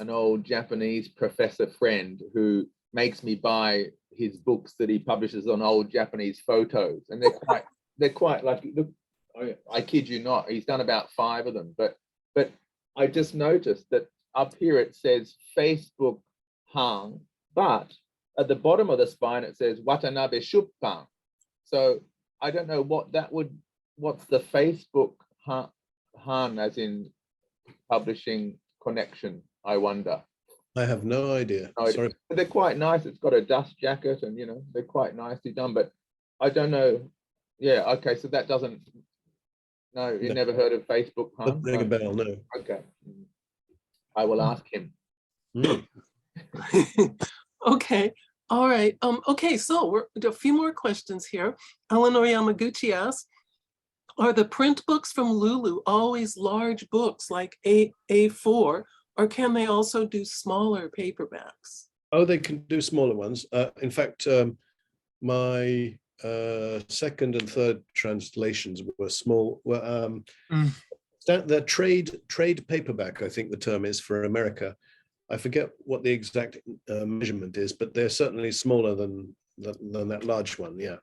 old Japanese professor friend who makes me buy his books that he publishes on old Japanese photos, and they're quite like, look, I kid you not, he's done about 5 of them, but I just noticed that up here it says Facebook hang, but at the bottom of the spine, it says Watanabe Shuppan. So I don't know what that would, what's the Facebook Han as in publishing connection, I wonder. I have no idea. No idea. Sorry. They're quite nice. It's got a dust jacket and, you know, they're quite nicely done, but I don't know. Yeah, okay, so that doesn't, no, you No. never heard of Facebook Han? Doesn't ring a bell, no. Okay. I will ask him. Mm. Okay, all right. Okay, so we're a few more questions here. Eleanor Yamaguchi asks, are the print books from Lulu always large books like A4, or can they also do smaller paperbacks? Oh, they can do smaller ones. In fact, my second and third translations were small. The trade paperback, I think the term is for America. I forget what the exact measurement is, but they're certainly smaller than that large one. Yeah.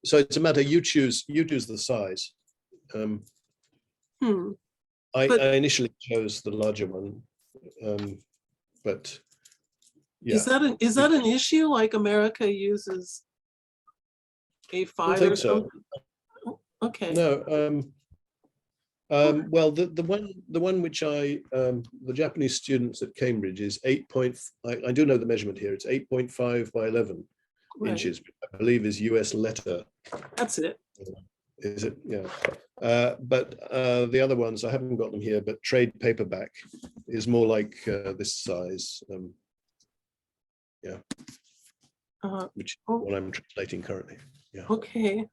So it's a matter, you choose the size. I initially chose the larger one, but yeah. Is that an issue? Like America uses A5 I think or so. something? Okay. No. Well, the one which the Japanese students at Cambridge is 8. I do know the measurement here. It's 8.5 by 11 inches, which I believe is US letter. That's it. Is it? Yeah. But the other ones, I haven't got them here, but trade paperback is more like this size. Yeah. Which is what I'm translating currently. Yeah. Okay.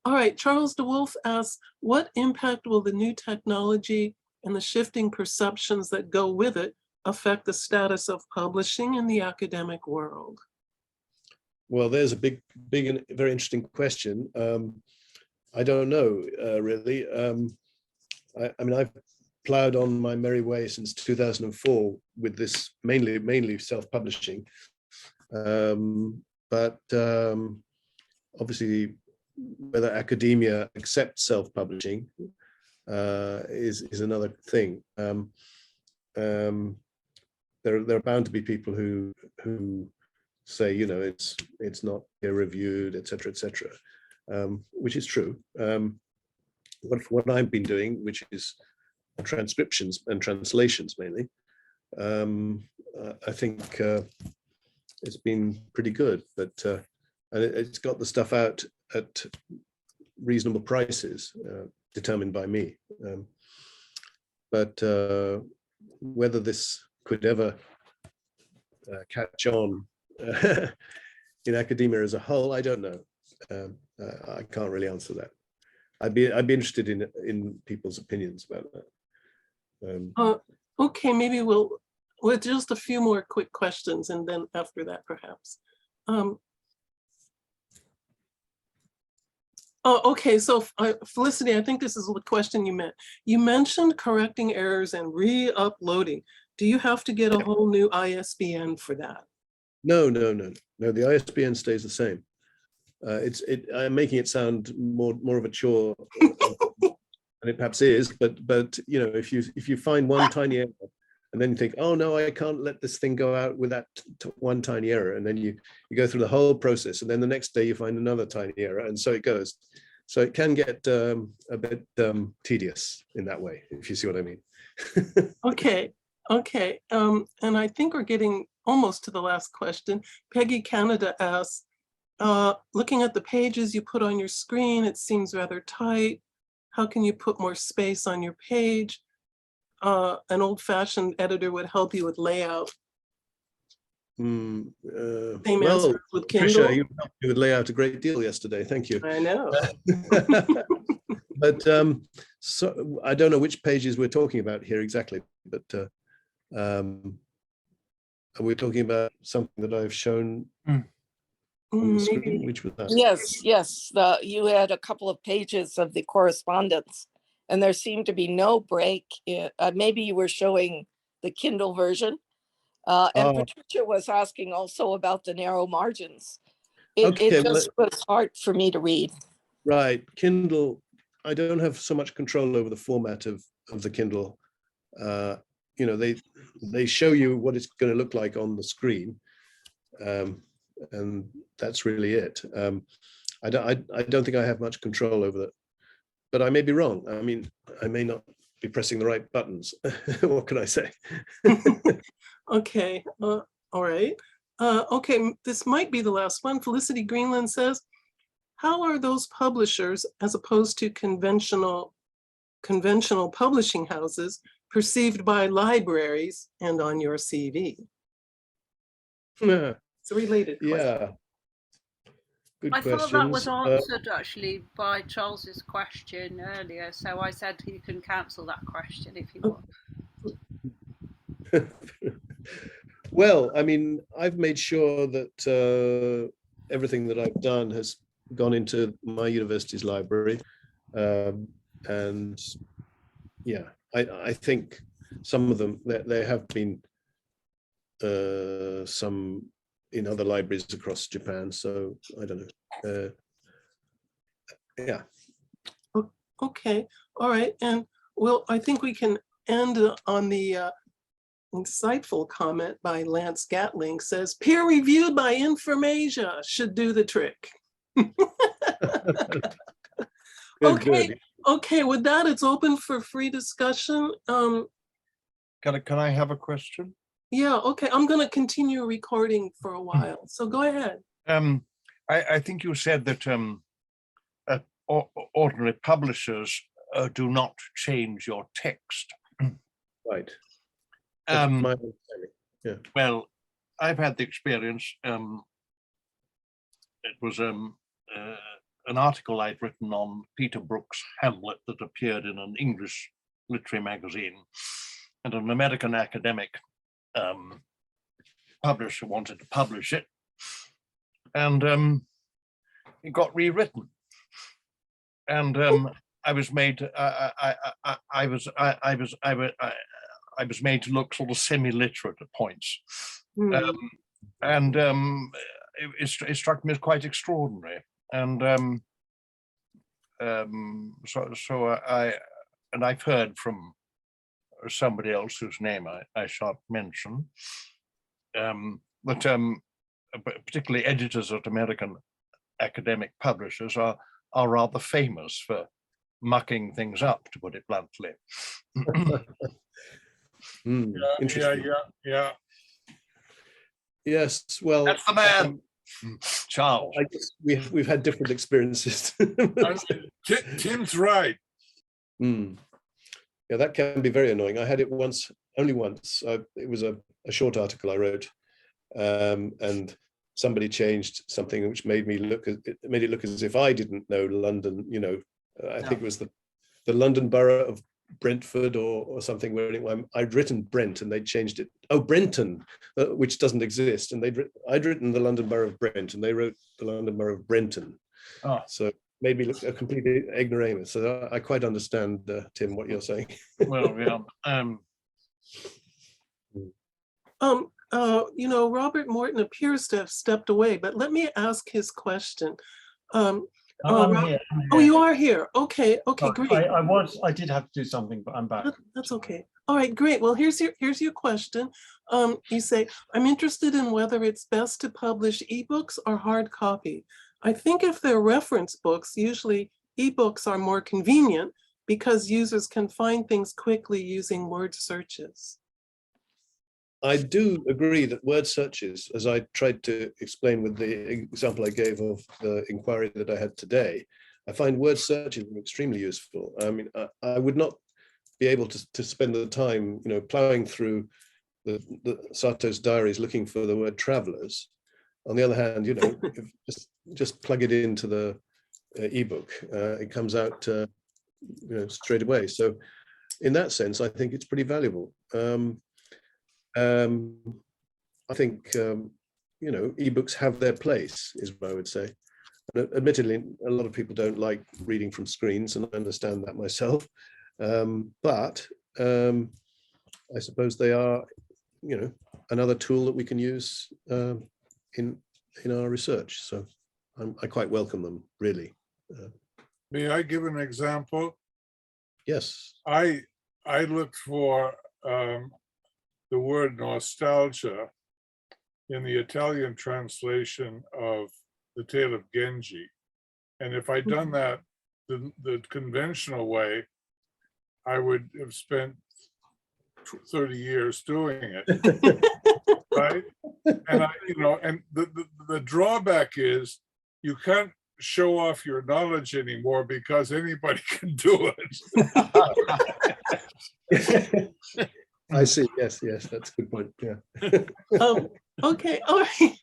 All right, Charles DeWolf asks, what impact will the new technology and the shifting perceptions that go with it affect the status of publishing in the academic world? Well, there's a big and very interesting question. I don't know, really. I mean, I've plowed on my merry way since 2004 with this mainly self-publishing. But obviously, whether academia accepts self-publishing is another thing. There are bound to be people who say, you know, it's not peer-reviewed, etc., which is true. What I've been doing, which is transcriptions and translations mainly, I think it's been pretty good, but and it's got the stuff out at reasonable prices, determined by me. But whether this could ever catch on in academia as a whole, I don't know. I can't really answer that. I'd be interested in people's opinions about that. Okay, maybe we'll just a few more quick questions, and then after that, perhaps. Okay, so Felicity, I think this is the question you meant. You mentioned correcting errors and re-uploading. Do you have to get a whole new ISBN for that? No. The ISBN stays the same. I'm making it sound more of a chore than it perhaps is, but you know, if you find one tiny error and then you think, oh no, I can't let this thing go out with that one tiny error, and then you go through the whole process, and then the next day you find another tiny error, and so it goes. So it can get a bit tedious in that way, if you see what I mean. Okay. And I think we're getting almost to the last question. Peggy Canada asks, looking at the pages you put on your screen, it seems rather tight. How can you put more space on your page? An old-fashioned editor would help you with layout. Same answer with Kindle. Tricia, you helped me with layout a great deal yesterday. Thank you. I know. But so I don't know which pages we're talking about here exactly, but are we talking about something that I've shown on the screen? Which was that? Yes. You had a couple of pages of the correspondence, and there seemed to be no break. Maybe you were showing the Kindle version. And Patricia was asking also about the narrow margins. It just was hard for me to read. Right, Kindle. I don't have so much control over the format of the Kindle. You know, they show you what it's going to look like on the screen, And that's really it. I don't think I have much control over that, but I may be wrong. I mean, I may not be pressing the right buttons. What can I say? Okay, all right. Okay, this might be the last one. Felicity Greenland says, how are those publishers, as opposed to conventional publishing houses, perceived by libraries and on your CV? It's a related question. Yeah. Good I thought that was questions. answered actually by Charles's question earlier, so I said you can cancel that question if you want. Well, I mean, I've made sure that everything that I've done has gone into my university's library. And yeah, I think some of them, there have been some in other libraries across Japan. So I don't know. Yeah. Okay, all right. And well, I think we can end on the insightful comment by Lance Gatling. Says, peer reviewed by Informasia should do the trick. Okay, Good. okay, with that, it's open for free discussion. Can I have a question? Yeah, okay, I'm gonna continue recording for a while, so go ahead. I think you said that ordinary publishers do not change your text. Right. That's my understanding. Yeah. Well, I've had the experience. It was an article I'd written on Peter Brook's Hamlet that appeared in an English literary magazine, and an American academic publisher wanted to publish it, and it got rewritten, and I was made I was made to look sort of semi-literate at points, and it struck me as quite extraordinary, and so I've heard from somebody else whose name I shan't mention, that particularly editors at American academic publishers are rather famous for mucking things up, to put it bluntly. Interesting. Yeah. Yes, well, That's the man, Charles. I guess we've had different experiences. Tim's right. Yeah, that can be very annoying. I had it once, only once. It was a short article I wrote, and somebody changed something which made it look as if I didn't know London. You know, I think it was the London Borough of Brentford or something, where I'd written Brent and they'd changed it. Oh, Brenton, which doesn't exist, and I'd written the London Borough of Brent and they wrote the London Borough of Brenton. Oh. So it made me look a complete ignoramus. So I quite understand, Tim, what you're saying. Well, yeah. You know, Robert Morton appears to have stepped away, but let me ask his question. I'm here. Oh, you are here. Okay, great. I did have to do something, but I'm back. That's okay. All right, great. Well, here's your question. You say, I'm interested in whether it's best to publish ebooks or hard copy. I think if they're reference books, usually ebooks are more convenient because users can find things quickly using word searches. I do agree that word searches, as I tried to explain with the example I gave of the inquiry that I had today, I find word searches extremely useful. I mean, I would not be able to spend the time, you know, plowing through the Sato's diaries looking for the word travelers. On the other hand, you know, just plug it into the ebook, it comes out, you know, straight away. So in that sense, I think it's pretty valuable. I think, you know, ebooks have their place, is what I would say. And admittedly, a lot of people don't like reading from screens, and I understand that myself. But I suppose they are, you know, another tool that we can use in our research. So I quite welcome them, really. May I give an example? Yes. I looked for the word nostalgia in the Italian translation of The Tale of Genji. And if I'd done that the conventional way, I would have spent 30 years doing it. Right? And and the drawback is you can't show off your knowledge anymore because anybody can do it. I see. Yes, that's a good point. Yeah. Okay, all right.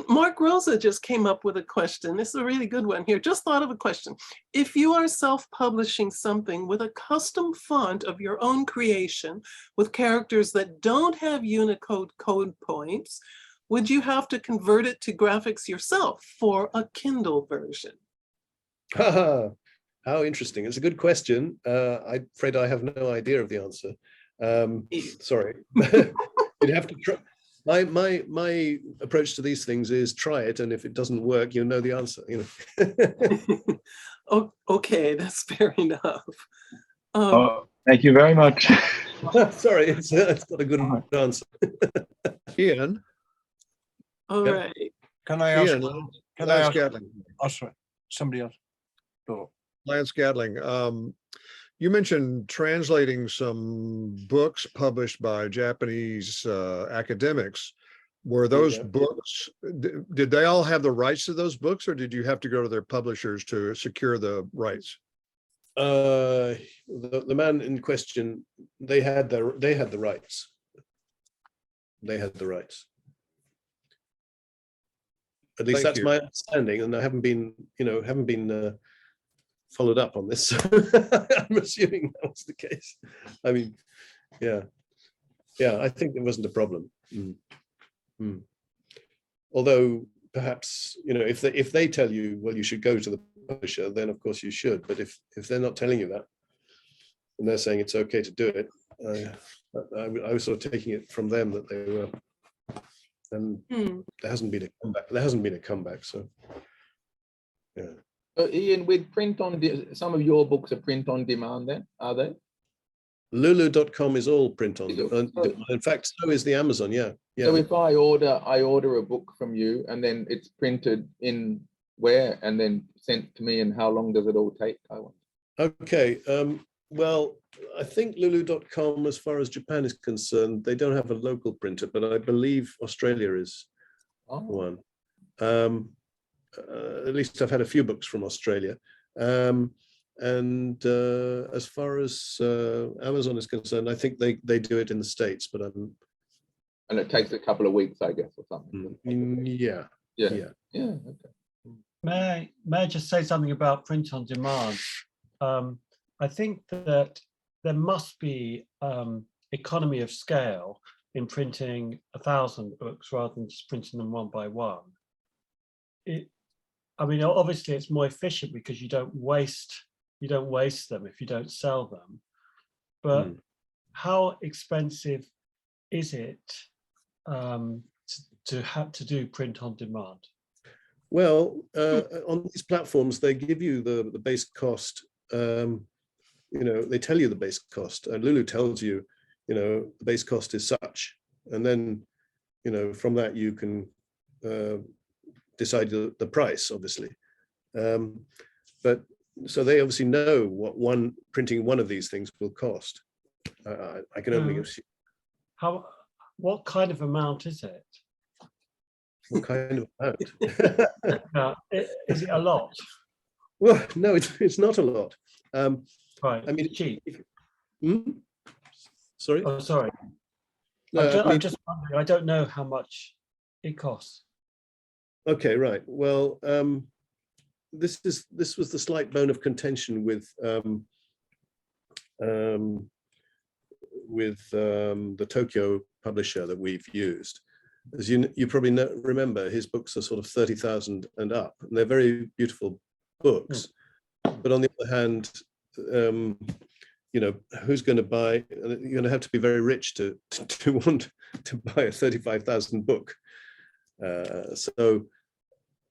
Mark Rosa just came up with a question. This is a really good one here. Just thought of a question. If you are self-publishing something with a custom font of your own creation with characters that don't have Unicode code points, would you have to convert it to graphics yourself for a Kindle version? How interesting. It's a good question. I'm afraid I have no idea of the answer. Sorry. You'd have to try. My approach to these things is try it, and if it doesn't work, you'll know the answer. Oh, okay, that's fair enough. Thank you very much. Sorry, it's got a good answer. Ian. All Yep. right. Can I ask? Ian, Can I Lance ask? Gatling. Oh, sorry. Somebody else. Go. Lance Gatling. You mentioned translating some books published by Japanese academics. Were those books, did they all have the rights to those books, or did you have to go to their publishers to secure the rights? The man in question, they had the rights. They had the rights. At least Thank that's you. my understanding, and I haven't been followed up on this. So I'm assuming that was the case. I mean, yeah, I think it wasn't a problem. Although perhaps, if they tell you, well, you should go to the publisher, then of course you should. But if they're not telling you that, and they're saying it's okay to do it, I was sort of taking it from them that they were. And there hasn't been a comeback. So, yeah. Ian, with some of your books are print on demand then, are they? Lulu.com is all print on demand. In fact, so is the Amazon, yeah. So if I order a book from you and then it's printed in where and then sent to me, and how long does it all take? I want. Okay. Well, I think Lulu.com, as far as Japan is concerned, they don't have a local printer, but I believe Australia is one. At least I've had a few books from Australia. And as far as Amazon is concerned, I think they do it in the States, but and it takes a couple of weeks, I guess, or something. Yeah. Okay. May I just say something about print on demand? I think that there must be economy of scale in printing 1,000 books rather than just printing them one by one. I mean, obviously it's more efficient because you don't waste them if you don't sell them. But how expensive is it to have to do print on demand? Well, on these platforms, they give you the base cost. They tell you the base cost, and Lulu tells you, the base cost is such, and then, from that you can decide the price, obviously. But so they obviously know what printing one of these things will cost. I can only assume. What kind of amount is it? What kind of amount? Is it a lot? Well, no, it's not a lot. Right. I mean, it's cheap. Sorry. Oh, sorry. No, I'm just wondering. I don't know how much it costs. Okay, right. Well, this was the slight bone of contention with the Tokyo publisher that we've used. As you probably remember, his books are sort of 30,000 and up, and they're very beautiful books. But on the other hand, who's going to buy? You're going to have to be very rich to want to buy a 35,000 book. So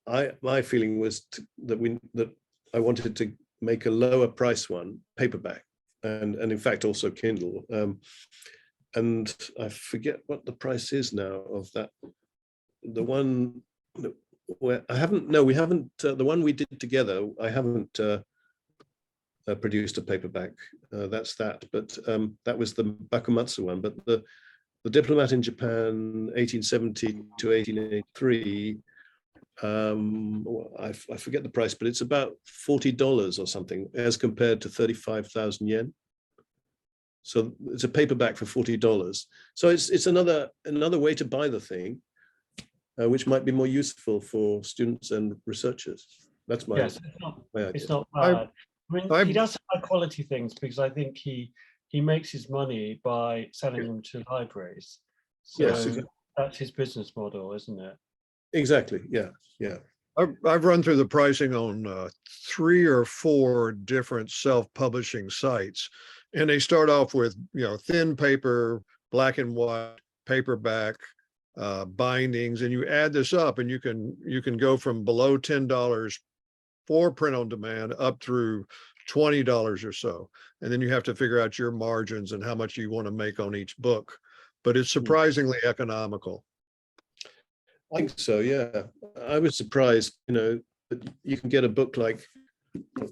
my feeling was that I wanted to make a lower price one, paperback, and in fact also Kindle. And I forget what the price is now of that the one where I haven't, no, we haven't, the one we did together, I haven't produced a paperback. That's that, but that was the Bakumatsu one. But the Diplomat in Japan, 1870 to 1883. I forget the price, but it's about $40 or something, as compared to 35,000 yen. So it's a paperback for $40. So it's another way to buy the thing, which might be more useful for students and researchers. That's my, yes, my idea. it's not bad. I mean, he does high quality things because I think he makes his money by selling them to libraries. So Yes, exactly. That's his business model, isn't it? Exactly. Yeah. Yeah. I've run through the pricing on 3 or 4 different self-publishing sites, and they start off with, you know, thin paper, black and white, paperback, bindings, and you add this up, and you can go from below $10 for print on demand up through $20 or so, and then you have to figure out your margins and how much you want to make on each book. But it's surprisingly economical. I think so, yeah. I was surprised, you know, that you can get a book like,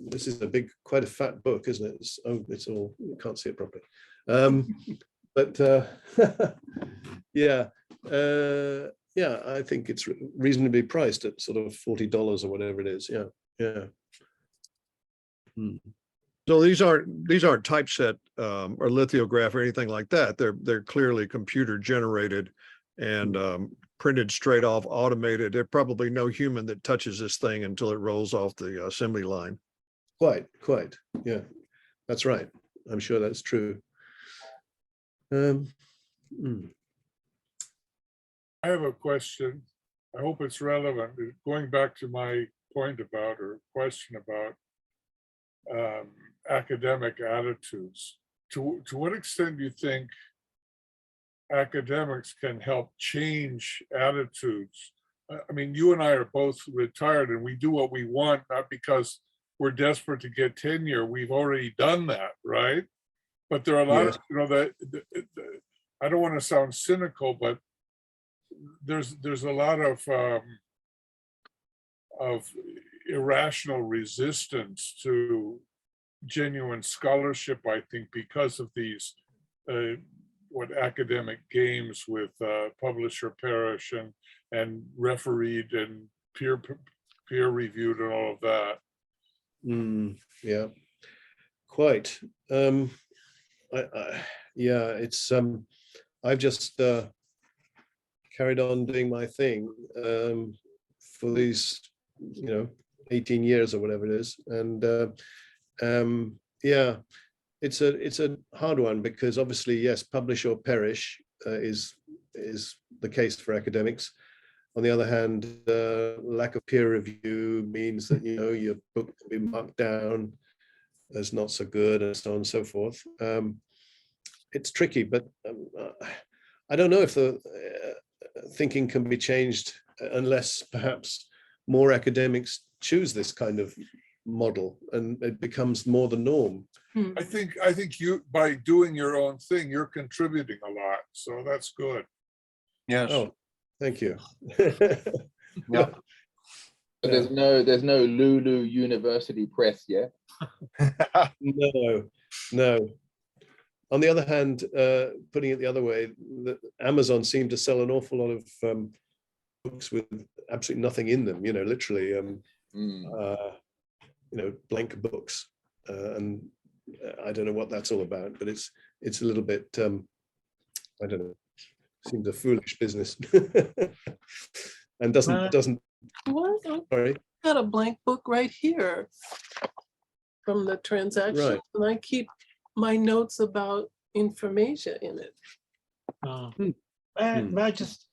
this is a big, quite a fat book, isn't it? It's all, you can't see it properly. But yeah, I think it's reasonably priced at sort of $40 or whatever it is. Yeah, yeah. So these aren't typeset or lithograph or anything like that. They're clearly computer generated and printed straight off, automated. There's probably no human that touches this thing until it rolls off the assembly line. Quite. Yeah, that's right. I'm sure that's true. I have a question. I hope it's relevant. Going back to my point about, or question about academic attitudes. To what extent do you think academics can help change attitudes? I mean, you and I are both retired and we do what we want, not because we're desperate to get tenure. We've already done that, right? But there are a lot of, you know, that I don't want to sound cynical, but there's a lot of irrational resistance to genuine scholarship, I think, because of these what academic games with publisher perish and refereed and peer reviewed and all of that. Yeah, quite. Yeah, it's I've just carried on doing my thing for these, you know, 18 years or whatever it is, and yeah, it's a hard one because obviously, yes, publish or perish is the case for academics. On the other hand, lack of peer review means that, you know, your book can be marked down as not so good and so on and so forth. It's tricky, but I don't know if the thinking can be changed unless perhaps more academics choose this kind of model and it becomes more the norm. I think you, by doing your own thing, you're contributing a lot, so that's good. Yes. Oh, thank you. Yeah. There's no Lulu University Press yet. No. On the other hand, putting it the other way, Amazon seemed to sell an awful lot of books with absolutely nothing in them. You know, literally, you know, blank books, and I don't know what that's all about. But it's a little bit, I don't know. Seems a foolish business, and doesn't. What? Sorry. I got a blank book right here from the transaction, Right. and I keep my notes about information in it. May I just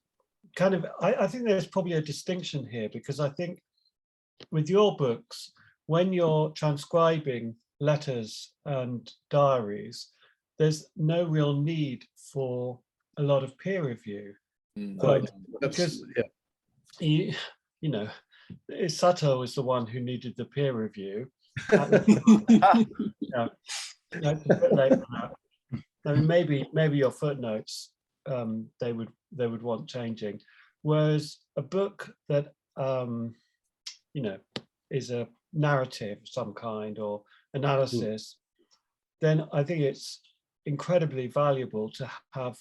kind of, I think there's probably a distinction here because I think with your books, when you're transcribing letters and diaries, there's no real need for a lot of peer review. Because you know, Sato is the one who needed the peer review. Yeah. I mean, maybe your footnotes they would want changing. whereas a book that you know, is a narrative of some kind or analysis, then I think it's incredibly valuable to have.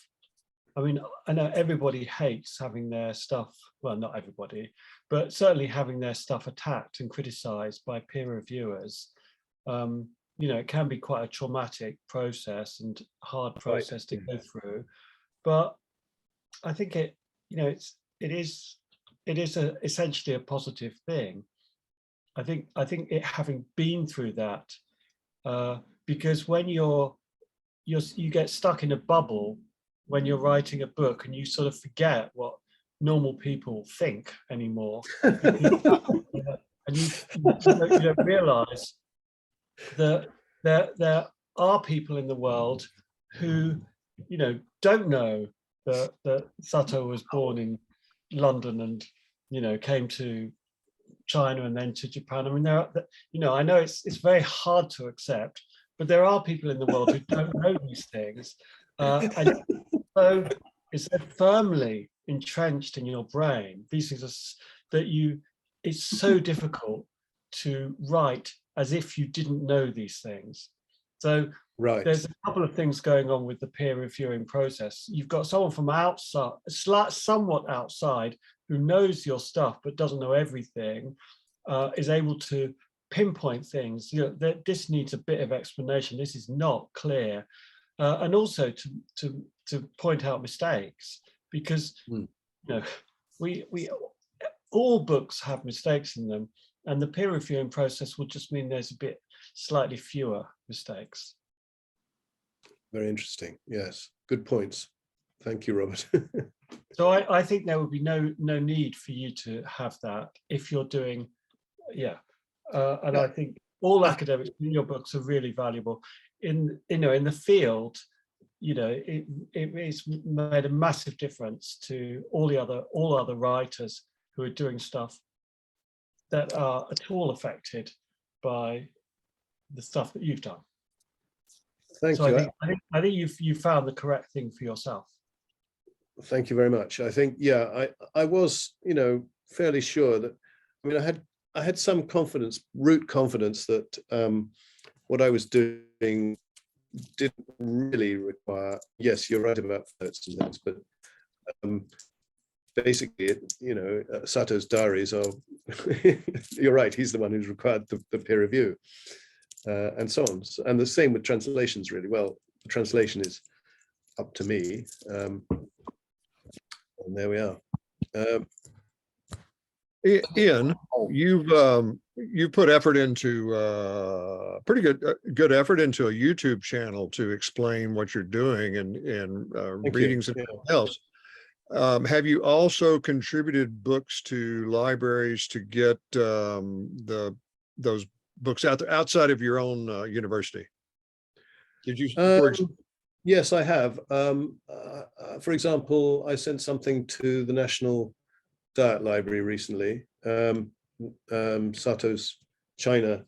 I mean, I know everybody hates having their stuff, well, not everybody, but certainly having their stuff attacked and criticized by peer reviewers. You know, it can be quite a traumatic process and hard process to go through. But I think it, you know, it is essentially a positive thing. I think it having been through that, because when you get stuck in a bubble when you're writing a book and you sort of forget what normal people think anymore, and you don't realize that there are people in the world who, you know, don't know that Sato was born in London and, you know, came to China and then to Japan. I mean, there are, you know, I know it's very hard to accept, but there are people in the world who don't know these things. And so it's firmly entrenched in your brain. These things are it's so difficult to write as if you didn't know these things. So there's a couple of things going on with the peer reviewing process. You've got someone from outside, somewhat outside, who knows your stuff but doesn't know everything, is able to pinpoint things. You know, that this needs a bit of explanation. This is not clear, and also to point out mistakes, because you know, we all books have mistakes in them, and the peer reviewing process will just mean there's a bit slightly fewer mistakes. Very interesting. Yes, good points. Thank you, Robert. So I think there would be no need for you to have that if you're doing, and I think all academics in your books are really valuable. In the field, you know, it's made a massive difference to all other writers who are doing stuff that are at all affected by the stuff that you've done. Thank you. I think you've found the correct thing for yourself. Thank you very much. I think, I was, you know, fairly sure that, I mean, I had some confidence, root confidence that what I was doing didn't really require, yes, you're right about notes and things, but basically, you know, Sato's diaries are, you're right, he's the one who's required the peer review and so on. And the same with translations, really. Well, the translation is up to me. And there we are. Ian, you've put effort into pretty good effort into a YouTube channel to explain what you're doing and readings and everything else. Have you also contributed books to libraries to get those books out there outside of your own university? Did you? Yes, I have. For example, I sent something to the National Diet Library recently, Sato's China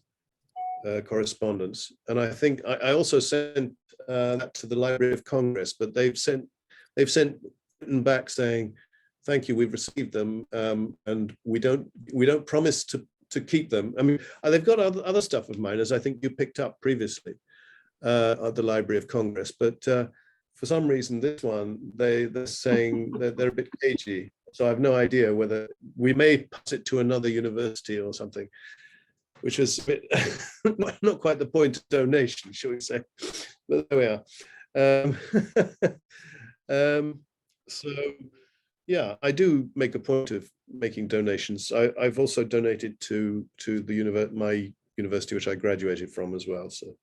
correspondence, and I think I also sent that to the Library of Congress. But they've sent written back saying, "Thank you, we've received them, and we don't promise to keep them." I mean, they've got other stuff of mine, as I think you picked up previously. At the Library of Congress, but for some reason this one they're saying that they're a bit cagey, so I have no idea whether we may pass it to another university or something, which is a bit not quite the point of donation, shall we say, but there we are. So yeah, I do make a point of making donations. I've also donated to my university which I graduated from as well, so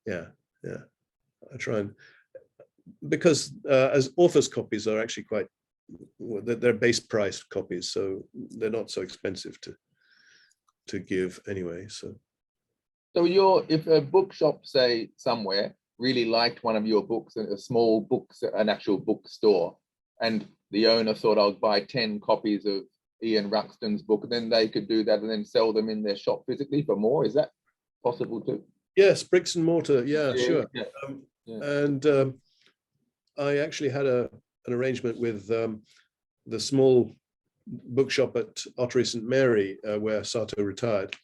yeah, I try and, because as authors' copies are actually quite, they're base price copies, so they're not so expensive to give anyway. So if a bookshop, say somewhere, really liked one of your books, a small books, an actual bookstore, and the owner thought, I'll buy 10 copies of Ian Ruxton's book, then they could do that and then sell them in their shop physically for more. Is that possible too? yes, bricks and mortar. Yeah, sure. Yeah. And I actually had an arrangement with the small bookshop at Ottery St Mary, where Sato retired,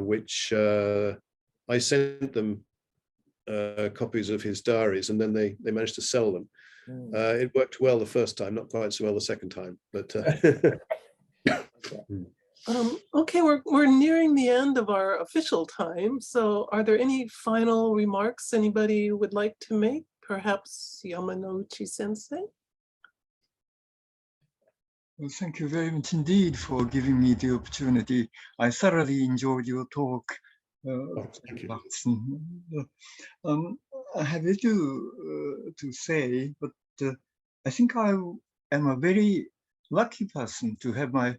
which I sent them copies of his diaries, and then they managed to sell them. It worked well the first time, not quite so well the second time, but okay, we're nearing the end of our official time. So are there any final remarks anybody would like to make? Perhaps Yamanouchi Sensei? Well, thank you very much indeed for giving me the opportunity. I thoroughly enjoyed your talk. Thank you. I have little to say, but I think I am a very lucky person to have my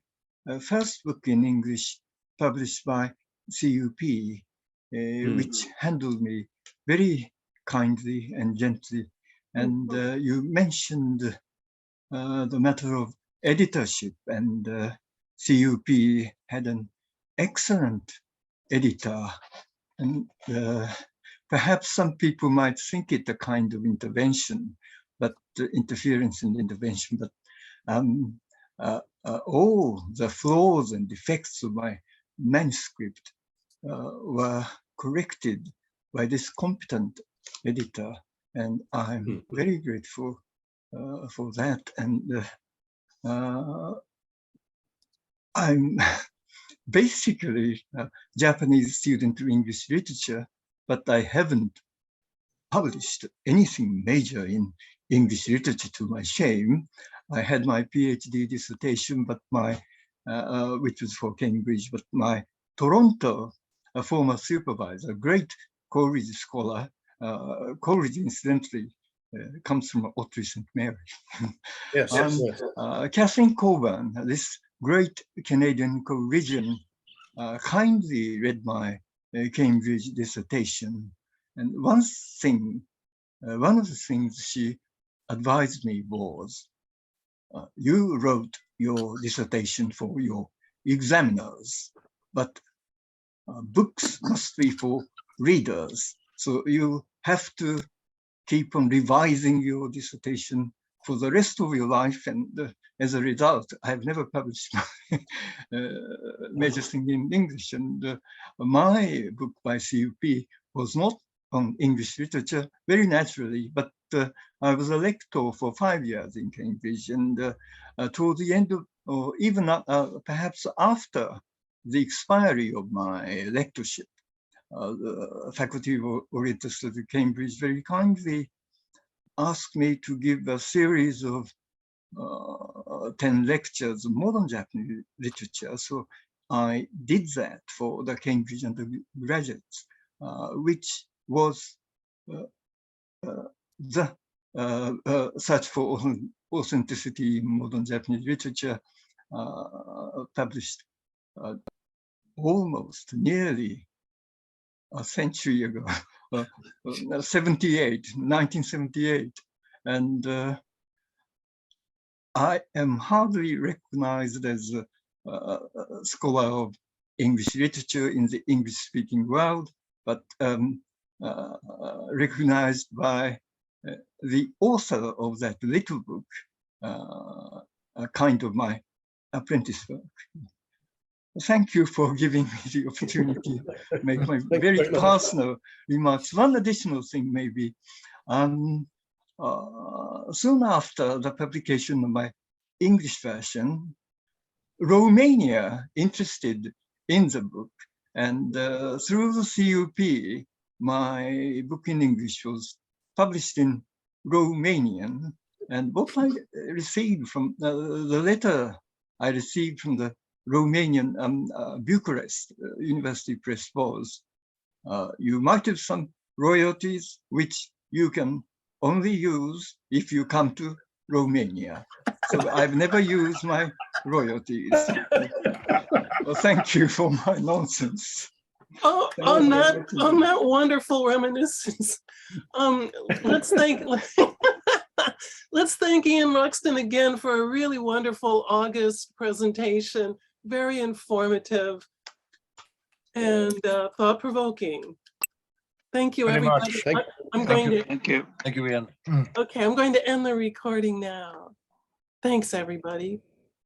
first book in English published by CUP, which handled me very kindly and gently. And you mentioned the matter of editorship, and CUP had an excellent editor. And perhaps some people might think it a kind of intervention, but interference and intervention, but all the flaws and defects of my manuscript were corrected by this competent editor, and I'm very grateful for that. And I'm basically a Japanese student of English literature, but I haven't published anything major in English literature, to my shame. I had my PhD dissertation, but which was for Cambridge, but my Toronto, a former supervisor, great Coleridge scholar, Coleridge incidentally comes from Ottery St Mary. Yes, yes. Kathleen Coburn, this great Canadian Coleridgean, kindly read my Cambridge dissertation. And one of the things she advised me was, you wrote your dissertation for your examiners, but books must be for readers. So you have to keep on revising your dissertation for the rest of your life. And as a result, I have never published major thing in English. And my book by CUP was not on English literature, very naturally, but I was a lector for 5 years in Cambridge. And toward the end of, or even perhaps after the expiry of my lectureship, the Faculty of Oriental Studies at Cambridge very kindly asked me to give a series of 10 lectures on modern Japanese literature. So I did that for the Cambridge undergraduates, which was the search for authenticity in modern Japanese literature, published almost nearly a century ago, 1978. And I am hardly recognized as a scholar of English literature in the English-speaking world, but recognized by the author of that little book, a kind of my apprentice work. Thank you for giving me the opportunity to make my very personal remarks. One additional thing maybe, soon after the publication of my English version, Romania interested in the book, and through the CUP, my book in English was published in Romanian. And what I received from the letter I received from the Romanian Bucharest University Press was, you might have some royalties which you can only use if you come to Romania. So I've never used my royalties. Well, thank you for my nonsense. Oh, on that wonderful reminiscence, let's thank let's thank Ian Ruxton again for a really wonderful August presentation, very informative and thought-provoking. Thank you, Very much. everybody. I'm going to, Thank you. Thank you, Ian. okay, I'm going to end the recording now. Thanks, everybody.